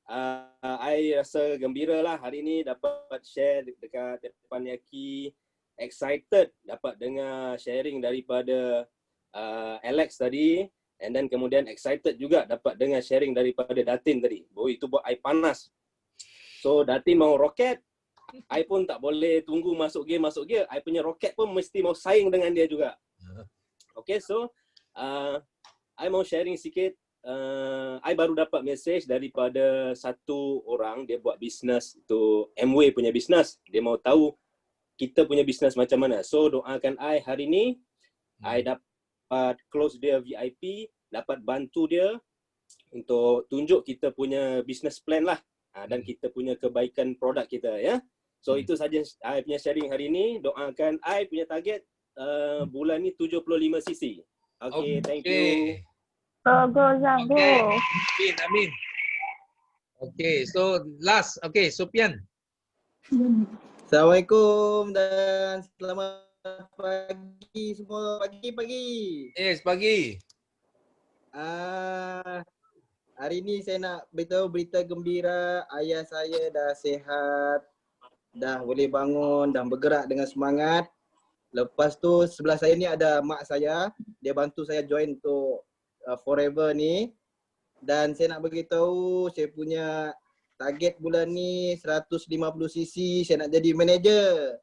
Speaker 18: I rasa gembira lah hari ni dapat share dekat Teppanyaki. Excited dapat dengar sharing daripada Alex tadi. And then kemudian excited juga dapat dengar sharing daripada Datin tadi. Itu buat I panas. So Datin mau roket, I pun tak boleh tunggu masuk gear. I punya roket pun mesti mau saing dengan dia juga. Okay, so I mau sharing sikit. I baru dapat message daripada satu orang, dia buat bisnes, itu Amway punya bisnes. Dia mau tahu kita punya bisnes macam mana. So doakan I hari ni, I dapat close dia VIP, dapat bantu dia untuk tunjuk kita punya business plan lah, dan kita punya kebaikan produk kita ya. So itu saja I punya sharing hari ni. Doakan I punya target bulan ni 75 cc. Okay, thank you.
Speaker 11: Go Zang, go.
Speaker 2: Amin. Okay, so last. Okay, Sopian.
Speaker 12: Assalamualaikum dan selamat pagi semua. Pagi.
Speaker 2: Yes, pagi.
Speaker 12: Hari ni saya nak beritahu berita gembira. Ayah saya dah sihat, dah boleh bangun dan bergerak dengan semangat. Lepas tu sebelah saya ni ada mak saya, dia bantu saya join untuk Forever ni. Dan saya nak beritahu saya punya target bulan ni 150cc, saya nak jadi manager.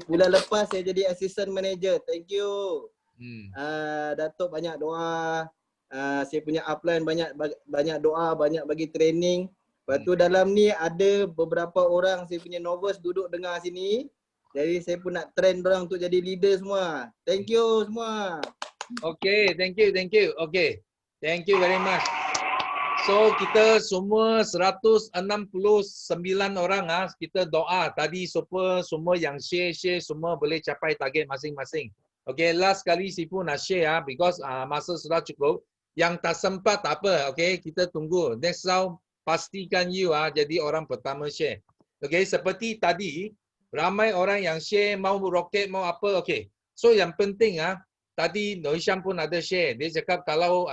Speaker 12: Bulan lepas saya jadi assistant manager. Thank you. Datuk banyak doa. Saya punya upline banyak doa, banyak bagi training. Lepas tu dalam ni ada beberapa orang saya punya novice duduk dengar sini. Jadi saya pun nak train orang untuk jadi leader semua. Thank you semua.
Speaker 2: Okay, thank you. Okay, thank you very much. So kita semua 169 orang kita doa tadi semua yang share semua boleh capai target masing-masing. Okay, last kali Sifu nak share because masa sudah cukup. Yang tak sempat tak apa. Okay, kita tunggu. Next round pastikan you jadi orang pertama share. Okay, seperti tadi ramai orang yang share mau roket mau apa. Okay, so yang penting tadi Noisham pun ada share. Dia cakap kalau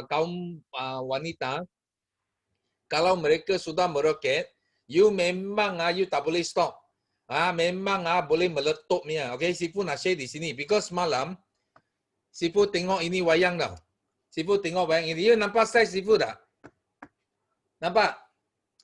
Speaker 2: kaum wanita, kalau mereka sudah meroket, you memang you tak boleh stop. Memang boleh meletup punya. Okay, Sifu nak share di sini. Because malam, Sifu tengok ini wayang tau. Sifu tengok wayang ini. You nampak size Sifu tak? Nampak?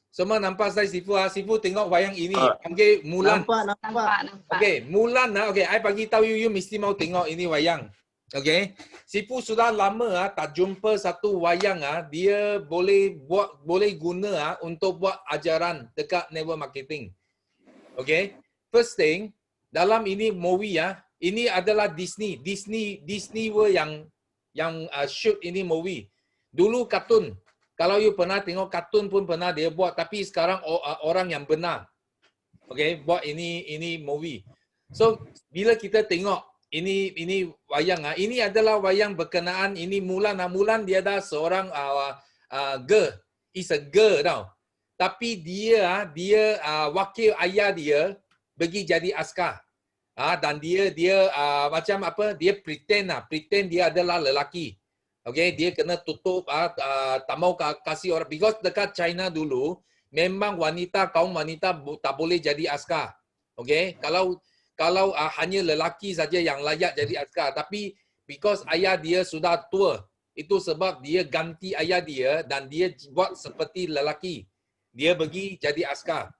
Speaker 2: Semua nampak size Sifu. Sifu tengok wayang ini. Okay, Mulan.
Speaker 12: Nampak.
Speaker 2: Okay, Mulan. Okay, I bagi tahu you mesti mau tengok ini wayang. Okay, Sifu sudah lama tak jumpa satu wayang dia boleh guna untuk buat ajaran dekat network marketing. Okay, first thing dalam ini movie ini adalah Disney World yang shoot ini movie. Dulu kartun, kalau you pernah tengok kartun pun pernah dia buat, tapi sekarang orang yang benar, okay, buat ini movie. So bila kita tengok ini wayang ini adalah wayang berkenaan ini Mulan. Mulan dia dah seorang girl, is a girl tau. Tapi dia wakil ayah dia pergi jadi askar. Dan dia macam apa? Dia pretend dia adalah lelaki. Okay, dia kena tutup tak mau kasih orang, because dekat China dulu memang kaum wanita tak boleh jadi askar. Okay, kalau hanya lelaki saja yang layak jadi askar, tapi because ayah dia sudah tua, itu sebab dia ganti ayah dia dan dia buat seperti lelaki. Dia pergi jadi askar.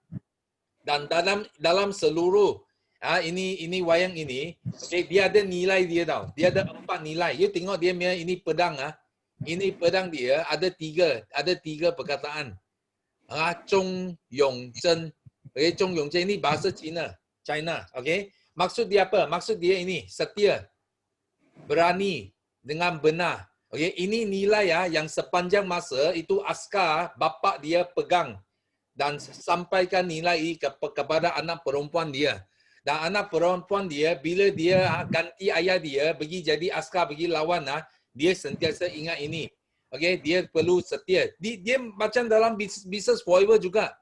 Speaker 2: Dan dalam seluruh ini wayang ini, okay, dia ada nilai dia tau. Dia ada 4 nilai. You tengok dia punya ini pedang ini pedang dia ada tiga perkataan. Zhong Yong Zhen. Okay, Zhong Yong Zhen ini bahasa China, okay? Maksud dia apa? Maksud dia ini setia, berani dengan benar. Okay, ini nilai yang sepanjang masa itu askar bapa dia pegang dan sampaikan nilai kepada anak perempuan dia. Dan anak perempuan dia bila dia ganti ayah dia pergi jadi askar, pergi lawan dia sentiasa ingat ini. Okay, dia perlu setia. Dia macam dalam business forever juga.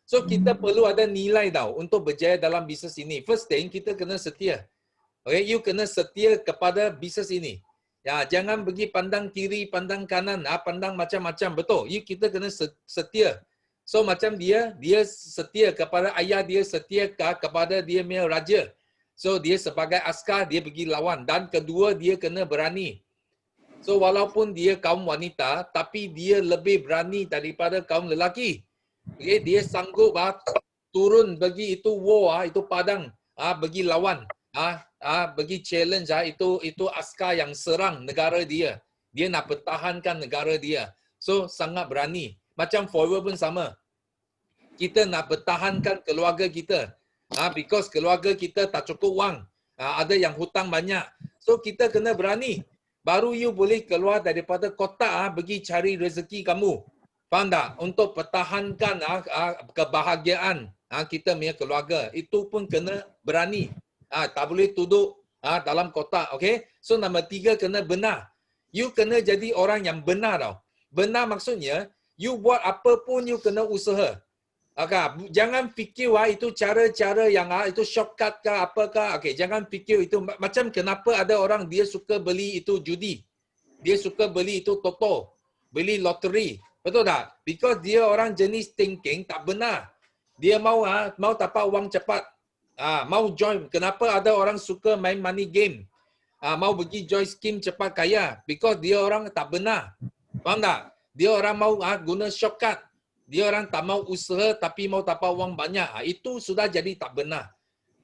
Speaker 2: So kita perlu ada nilai tau untuk berjaya dalam bisnes ini. First thing kita kena setia. Okay, you kena setia kepada bisnes ini. Ya, jangan pergi pandang kiri, pandang kanan, pandang macam-macam. Betul. Kita kena setia. So macam dia setia kepada ayah dia, setia kepada dia punya raja. So dia sebagai askar, dia pergi lawan. Dan kedua, dia kena berani. So walaupun dia kaum wanita, tapi dia lebih berani daripada kaum lelaki. Okay, dia sanggup turun bagi itu war, itu padang, bagi lawan. Bagi challenge itu askar yang serang negara dia. Dia nak pertahankan negara dia. So sangat berani. Macam forward pun sama. Kita nak pertahankan keluarga kita. Because keluarga kita tak cukup wang. Ada yang hutang banyak. So kita kena berani. Baru you boleh keluar daripada kotak pergi cari rezeki kamu. Faham tak? Untuk pertahankan kebahagiaan kita punya keluarga. Itu pun kena berani. Tak boleh duduk dalam kotak. Okay? So nombor 3 kena benar. You kena jadi orang yang benar tau. Benar maksudnya, you buat apa pun you kena usaha. Okay? Jangan fikir itu cara-cara yang itu shortcut ke apakah. Okay, jangan fikir itu. Macam kenapa ada orang dia suka beli itu judi. Dia suka beli itu toto. Beli loteri. Betul tak? Because dia orang jenis thinking tak benar. Dia mau dapat wang cepat. Mau join. Kenapa ada orang suka main money game? Mau pergi join skim cepat kaya. Because dia orang tak benar. Faham tak? Dia orang mau guna shortcut. Dia orang tak mau usaha tapi mau dapat wang banyak. Itu sudah jadi tak benar.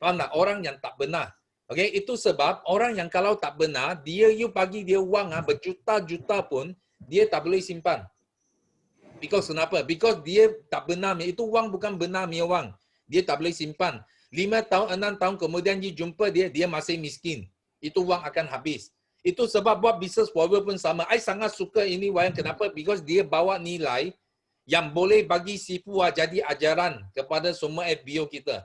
Speaker 2: Faham tak? Orang yang tak benar. Okay? Itu sebab orang yang kalau tak benar, you bagi dia wang berjuta-juta pun, dia tak boleh simpan. Because kenapa? Because dia tak benar. Itu wang bukan benar punya wang. Dia tak boleh simpan. 5 tahun, 6 tahun kemudian you jumpa dia masih miskin. Itu wang akan habis. Itu sebab buat business forward pun sama. I sangat suka ini wayang. Kenapa? Because dia bawa nilai yang boleh bagi Sifu jadi ajaran kepada semua FBO kita.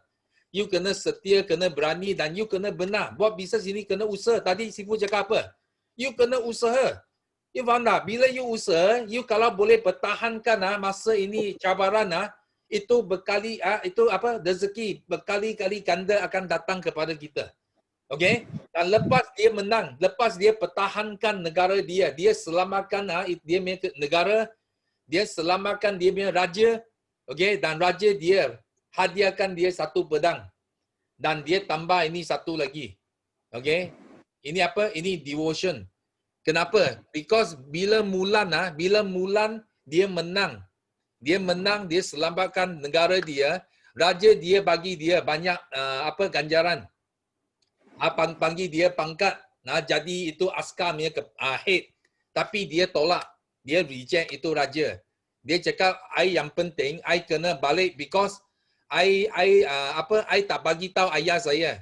Speaker 2: You kena setia, kena berani dan you kena benar. Buat bisnes ini kena usaha. Tadi Sifu cakap apa? You kena usaha. You faham tak? Bila you usaha, you kalau boleh pertahankan masa ini cabaran, itu berkali rezeki berkali-kali ganda akan datang kepada kita. Okay? Dan lepas dia menang, lepas dia pertahankan negara dia, dia selamatkan dia punya negara, dia selamatkan dia punya raja, okay? Dan raja dia hadiahkan dia satu pedang. Dan dia tambah ini satu lagi. Okay? Ini apa? Ini devotion. Kenapa? Because bila Mulan dia menang. Dia menang, dia selamatkan negara dia, raja dia bagi dia banyak ganjaran. Panggil dia pangkat, jadi itu askar punya head. Tapi dia tolak. Dia reject itu raja. Dia cakap, yang penting, I kena balik because I tak bagi tahu ayah saya.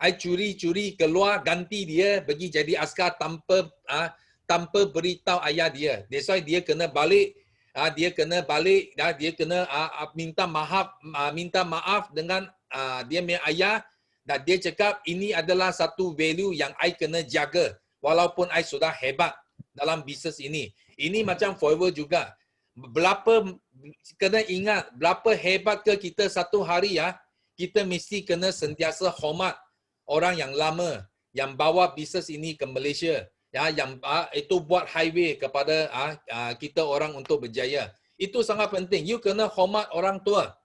Speaker 2: I curi-curi keluar ganti dia pergi jadi askar tanpa beritahu ayah dia. That's why dia kena balik. Dia kena minta maaf dengan dia punya ayah. Dan dia cakap ini adalah satu value yang I kena jaga. Walaupun I sudah hebat dalam bisnes ini. Ini macam forward juga. Kena ingat, berapa hebat ke kita satu hari kita mesti kena sentiasa hormat orang yang lama yang bawa bisnes ini ke Malaysia. Yang itu buat highway kepada kita orang untuk berjaya. Itu sangat penting. You kena hormat orang tua.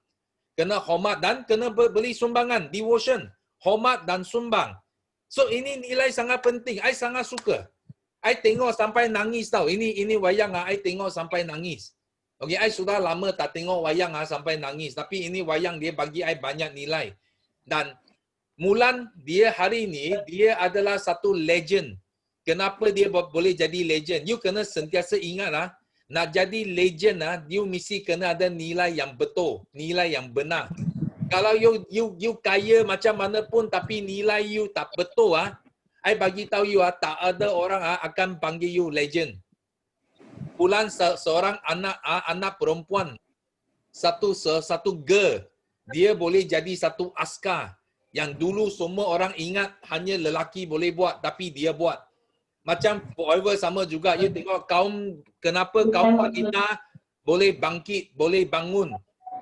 Speaker 2: Kena hormat dan kena beli sumbangan, devotion. Hormat dan sumbang. So ini nilai sangat penting. I sangat suka. I tengok sampai nangis tau. Ini wayang I tengok sampai nangis. Okay, I sudah lama tak tengok wayang sampai nangis. Tapi ini wayang dia bagi I banyak nilai. Dan Mulan dia hari ini dia adalah satu legend. Kenapa dia boleh jadi legend? You kena sentiasa ingat nak jadi legend you mesti kena ada nilai yang betul, nilai yang benar. Kalau you kaya macam mana pun tapi nilai you tak betul I bagi tahu you tak ada orang akan panggil you legend. Mulan seorang anak perempuan, satu girl, dia boleh jadi satu askar yang dulu semua orang ingat hanya lelaki boleh buat tapi dia buat. Macam forever sama juga. You tengok kenapa kaum wanita boleh bangkit, boleh bangun.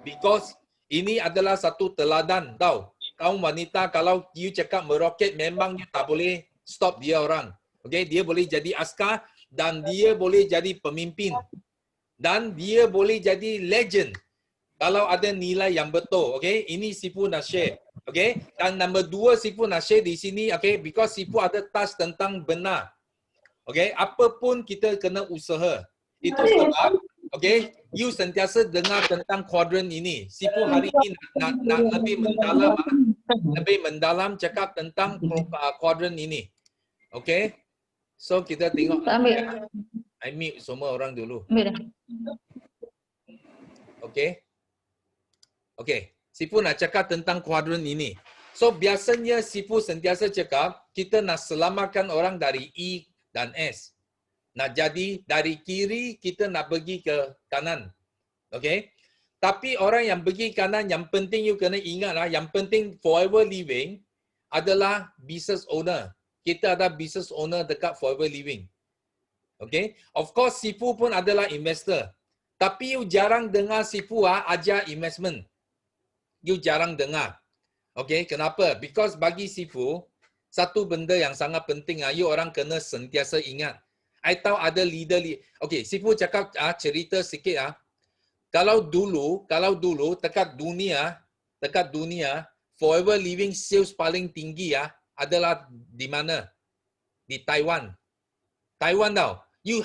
Speaker 2: Because ini adalah satu teladan tau. Kaum wanita kalau you cakap meroket memang you tak boleh stop dia orang. Okay, dia boleh jadi askar dan dia boleh jadi pemimpin. Dan dia boleh jadi legend kalau ada nilai yang betul. Okay, ini Sifu nak share. Okay, dan nombor 2 Sifu nak share di sini. Okay, because Sifu ada touch tentang benar. Okay, apapun kita kena usaha. Itu sebab, okay, you sentiasa dengar tentang kuadran ini. Sifu hari ini nak lebih mendalam cakap tentang kuadran ini. Okay, so kita tengok. I mute semua orang dulu. Okay. Okay, Sifu nak cakap tentang kuadran ini. So biasanya Sifu sentiasa cakap kita nak selamatkan orang dari E dan S. Nak jadi dari kiri kita nak pergi ke kanan. Okay. Tapi orang yang pergi kanan, yang penting you kena ingat lah, yang penting Forever Living adalah business owner. Kita ada business owner dekat Forever Living. Okay. Of course Sifu pun adalah investor. Tapi you jarang dengar Sifu ajar investment. You jarang dengar. Okay, kenapa? Because bagi Sifu, satu benda yang sangat penting, you orang kena sentiasa ingat. I tahu ada leader. Okay, Sifu cakap cerita sikit. Kalau dulu dekat dunia, Forever Living sales paling tinggi adalah di mana? Di Taiwan. Taiwan tau. You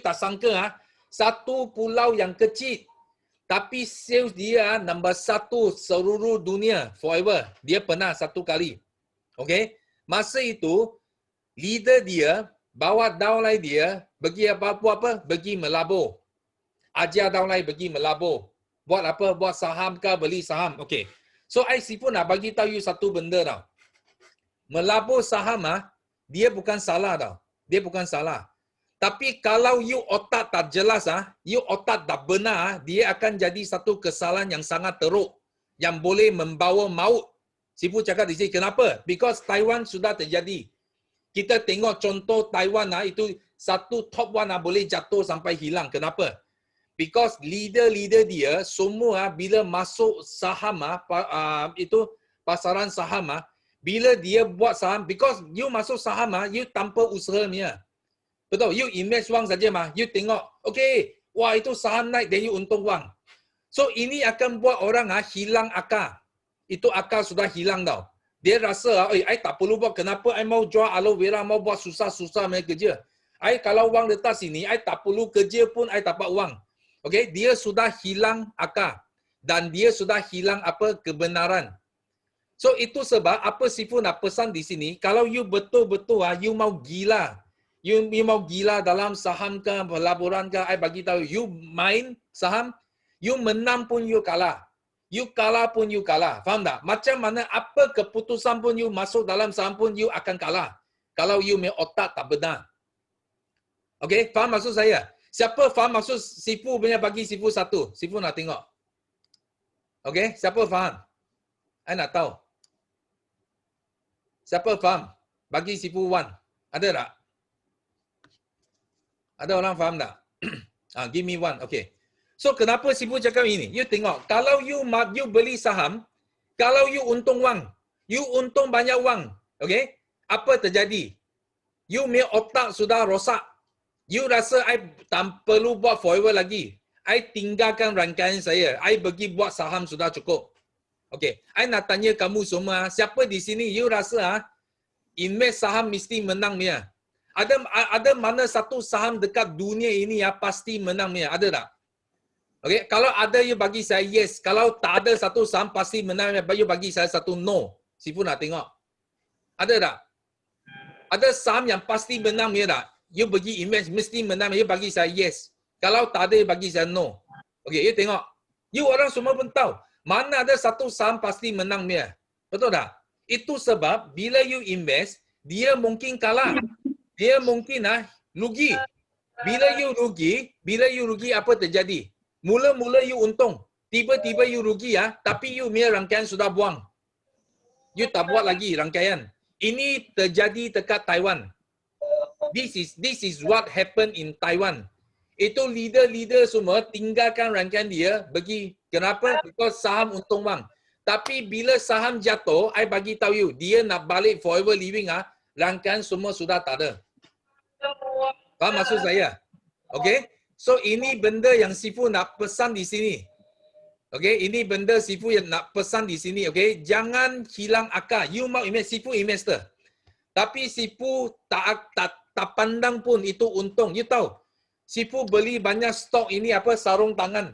Speaker 2: tak sangka satu pulau yang kecil. Tapi sales dia nombor 1 seluruh dunia, Forever. Dia pernah satu kali. Okay? Masa itu, leader dia, bawa downline dia, pergi apa-apa, pergi melabur. Ajar downline pergi melabur. Buat apa? Buat saham ke, beli saham. Okay. So, Sifu nak bagi tahu you satu benda tau. Melabur saham, dia bukan salah tau. Dia bukan salah. Tapi kalau you otak tak jelas, you otak tak benar, dia akan jadi satu kesalahan yang sangat teruk yang boleh membawa maut. Sifu cakap di sini, kenapa? Because Taiwan sudah terjadi. Kita tengok contoh Taiwan itu satu top one boleh jatuh sampai hilang. Kenapa? Because leader dia semua bila masuk saham itu pasaran saham, bila dia buat saham, because you masuk saham you tanpa usaha punya. Betul, you invest wang saja you tengok, okay, wah itu saham naik, then you untung wang. So ini akan buat orang hilang akal. Itu akal sudah hilang tau. Dia rasa, I tak perlu buat, kenapa I mau jual aloe vera, mau buat susah-susah main kerja. I kalau wang letak sini, I tak perlu kerja pun I dapat wang. Okay, dia sudah hilang akal. Dan dia sudah hilang kebenaran. So itu sebab apa Sifu nak pesan di sini, kalau you betul-betul you mau gila. You mau gila dalam saham ke, pelaburan ke, I bagi tahu, you main saham, you menang pun you kalah. You kalah pun you kalah. Faham tak? Macam mana apa keputusan pun you masuk dalam saham pun you akan kalah. Kalau you punya otak tak benar. Okay, faham maksud saya? Siapa faham maksud Sifu punya bagi Sifu satu? Sifu nak tengok. Okay, siapa faham? I nak tahu. Siapa faham? Bagi Sifu 1. Ada tak? Ada orang faham tak? Give me 1. Okay. So kenapa Sifu cakap ini? You tengok, kalau you beli saham, kalau you untung wang, you untung banyak wang, okay? Apa terjadi? You punya otak sudah rosak. You rasa I tak perlu buat Forever lagi. I tinggalkan rangkaian saya. I pergi buat saham sudah cukup. Okay. I nak tanya kamu semua, siapa di sini you rasa invest saham mesti menang punya? Ada mana satu saham dekat dunia ini pasti menang punya? Ada tak? Okay, kalau ada you bagi saya yes. Kalau tak ada satu saham pasti menang, you bagi saya satu no. Sifu nak tengok. Ada tak? Ada saham yang pasti menang punya tak? You pergi invest mesti menang, you bagi saya yes. Kalau tak ada, you bagi saya no. Okay, you tengok. You orang semua pun tahu. Mana ada satu saham pasti menang punya. Betul tak? Itu sebab bila you invest, dia mungkin kalah. Dia mungkin rugi. Bila you rugi apa terjadi? Mula-mula you untung. Tiba-tiba you rugi tapi you punya rangkaian sudah buang. You tak buat lagi rangkaian. Ini terjadi dekat Taiwan. This is what happened in Taiwan. Itu leader semua tinggalkan rangkaian dia pergi. Kenapa? Because saham untung wang. Tapi bila saham jatuh, I bagi tahu you, dia nak balik Forever Living rangkaian semua sudah tak ada. Faham maksud saya? Okay? So ini benda yang Sifu nak pesan di sini. Okay, ini benda Sifu yang nak pesan di sini. Okay, jangan hilang akal. You mau invest, Sifu investor. Tapi Sifu tak pandang pun itu untung. You tahu, Sifu beli banyak stok ini apa sarung tangan.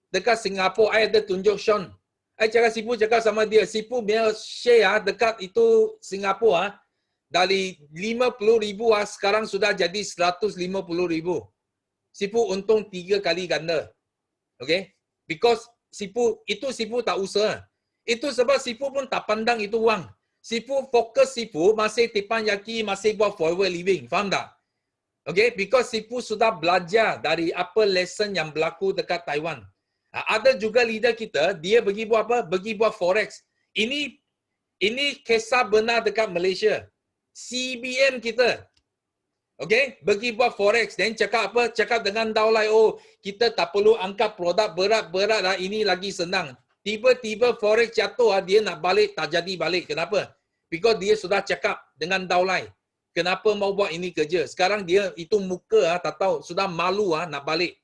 Speaker 2: Dekat Singapura, I ada tunjuk Sean. I Sifu cakap sama dia, Sifu punya share dekat itu Singapura dari 50,000 sekarang sudah jadi 150,000. Sifu untung 3 kali ganda. Okay? Because Sifu tak usaha. Itu sebab Sifu pun tak pandang itu wang. Sifu fokus masih teppanyaki, masih buat forward living. Faham tak? Okay? Because Sifu sudah belajar dari apa lesson yang berlaku dekat Taiwan. Ada juga leader kita, dia pergi buat apa? Pergi buat forex. Ini kisah benar dekat Malaysia. CBM kita. Okay, pergi buat forex dan cakap apa? Cakap dengan Daulai, oh kita tak perlu angkat produk berat-berat lah, ini lagi senang. Tiba-tiba forex jatuh, dia nak balik, tak jadi balik. Kenapa? Because dia sudah cakap dengan Daulai. Kenapa mau buat ini kerja? Sekarang dia itu muka, tak tahu, sudah malu nak balik.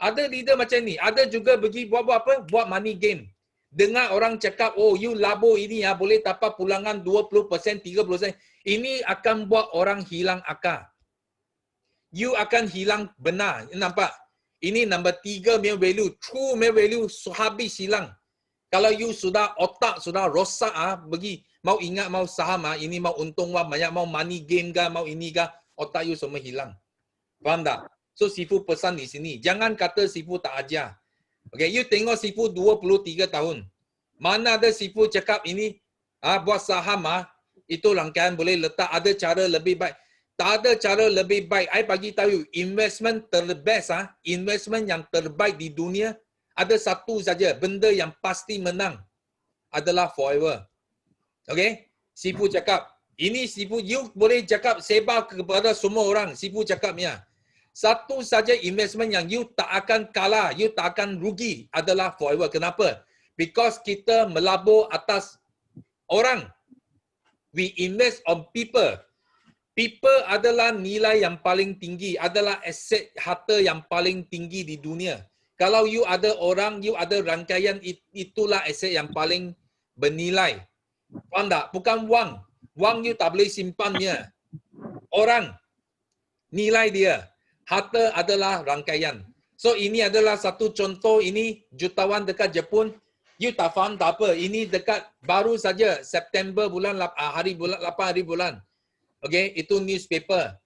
Speaker 2: Ada leader macam ni. Ada juga pergi buat apa? Buat money game. Dengar orang cakap, oh you labur ini boleh dapat pulangan 20%, 30%. Ini akan buat orang hilang akal. You akan hilang benar. Nampak? Ini number 3 punya value. True punya value habis hilang. Kalau you sudah otak, sudah rosak, pergi mau ingat mau saham, ini mau untung banyak, mau money game ke, mau ini ke, otak you semua hilang. Faham tak? So Sifu pesan di sini. Jangan kata Sifu tak ajar. Okay, you tengok Sifu 23 tahun. Mana ada Sifu cakap ini, buat saham, itu rangkaian boleh letak, ada cara lebih baik. Tak ada cara lebih baik. I bagi tahu, investment terbest, investment yang terbaik di dunia, ada satu saja, benda yang pasti menang adalah forever. Okay? Sifu cakap, ini Sifu, you boleh cakap sebar kepada semua orang. Sifu cakapnya, satu saja investment yang you tak akan kalah, you tak akan rugi adalah forever. Kenapa? Because kita melabur atas orang. We invest on people. People adalah nilai yang paling tinggi, adalah aset harta yang paling tinggi di dunia. Kalau you ada orang, you ada rangkaian, itulah aset yang paling bernilai. Faham tak? Bukan wang. Wang you tak boleh simpannya. Orang, nilai dia. Harta adalah rangkaian. So ini adalah satu contoh, ini jutawan dekat Jepun. You tak faham tak apa. Ini dekat baru saja September bulan 8 hari bulan. Okay, itu newspaper.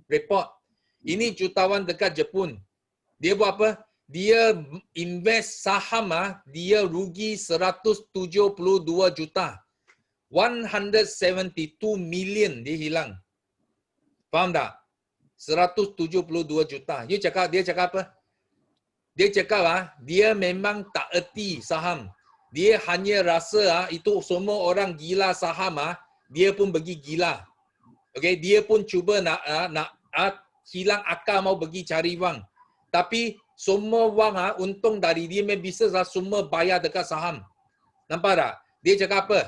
Speaker 2: Report. Ini jutawan dekat Jepun. Dia buat apa? Dia invest saham, dia rugi 172 juta. 172 million dia hilang. Faham tak? 172 juta. Dia cakap apa? Dia cakap dia memang tak erti saham. Dia hanya rasa itu semua orang gila saham, dia pun pergi gila. Okay, dia pun cuba nak hilang akal mau pergi cari wang. Tapi semua wang untung dari dia punya bisnes semua bayar dekat saham. Nampak tak? Dia cakap apa?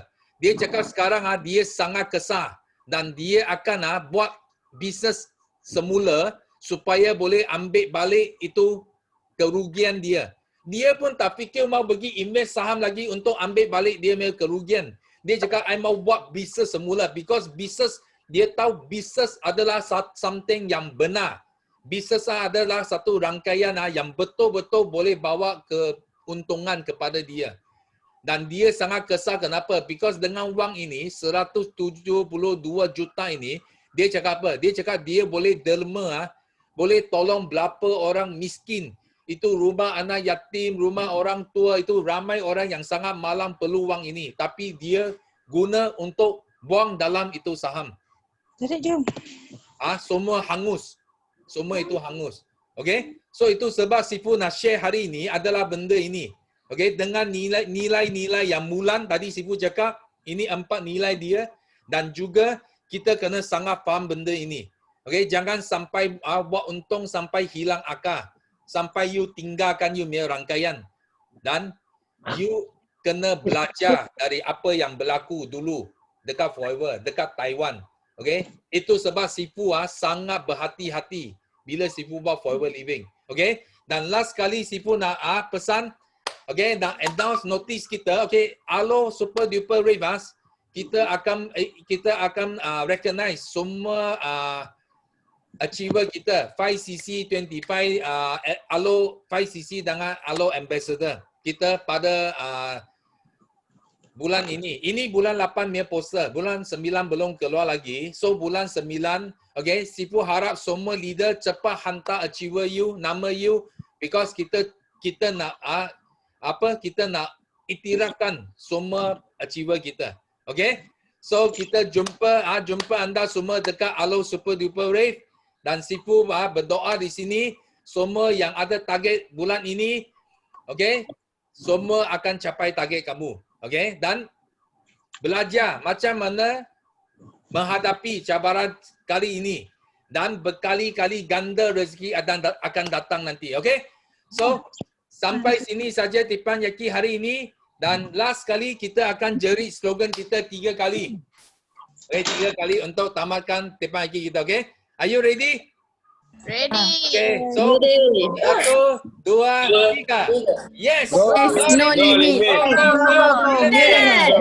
Speaker 2: Dia cakap sekarang dia sangat kesal dan dia akan buat bisnes semula supaya boleh ambil balik itu kerugian dia. Dia pun tak fikir mau pergi invest saham lagi untuk ambil balik dia punya kerugian. Dia cakap, I mau buat bisnes semula because bisnes, dia tahu bisnes adalah something yang benar. Bisnes adalah satu rangkaian yang betul-betul boleh bawa keuntungan kepada dia. Dan dia sangat kesal kenapa? Because dengan wang ini, 172 juta ini, dia cakap apa? Dia cakap dia boleh derma, boleh tolong berapa orang miskin. Itu rumah anak yatim, rumah orang tua, itu ramai orang yang sangat malam perlu wang ini. Tapi dia guna untuk buang dalam itu saham.
Speaker 15: Jadi jom.
Speaker 2: Semua hangus. Semua itu hangus. Okay? So itu sebab Sifu nak share hari ini adalah benda ini. Okay? Dengan nilai-nilai yang mulan, tadi Sifu cakap, ini 4 nilai dia. Dan juga kita kena sangat faham benda ini. Okay? Jangan sampai buat untung sampai hilang akal. Sampai you tinggalkan you punya rangkaian. Dan you kena belajar dari apa yang berlaku dulu dekat Forever, dekat Taiwan. Okay, itu sebab Sifu sangat berhati-hati bila Sifu buat forever living. Okay, dan last kali Sifu nak pesan, okay, nak announce notice kita, okay, Alo Super Duper Rave, kita akan recognize semua achiever kita 5cc 25 Alo 5cc dengan Alo Ambassador kita pada bulan ini. Ini bulan 8 punya poster. Bulan 9 belum keluar lagi. So bulan 9, okay, Sifu harap semua leader cepat hantar achiever you, nama you, because kita nak kita nak iktirafkan semua achiever kita. Okay? So kita jumpa anda semua dekat Alo Super Duper Rave dan Sifu berdoa di sini semua yang ada target bulan ini, okay, semua akan capai target kamu. Okay, dan belajar macam mana menghadapi cabaran kali ini dan berkali-kali ganda rezeki akan datang nanti. Okay, so sampai sini saja Tepan Yaki hari ini dan last kali kita akan jerit slogan kita 3 kali. Okay, 3 kali untuk tamatkan Tepan Yaki kita. Okay, are you ready?
Speaker 1: Ready.
Speaker 2: Okay, so 1, 2, 3. Yes.
Speaker 1: No limit.
Speaker 2: Yes.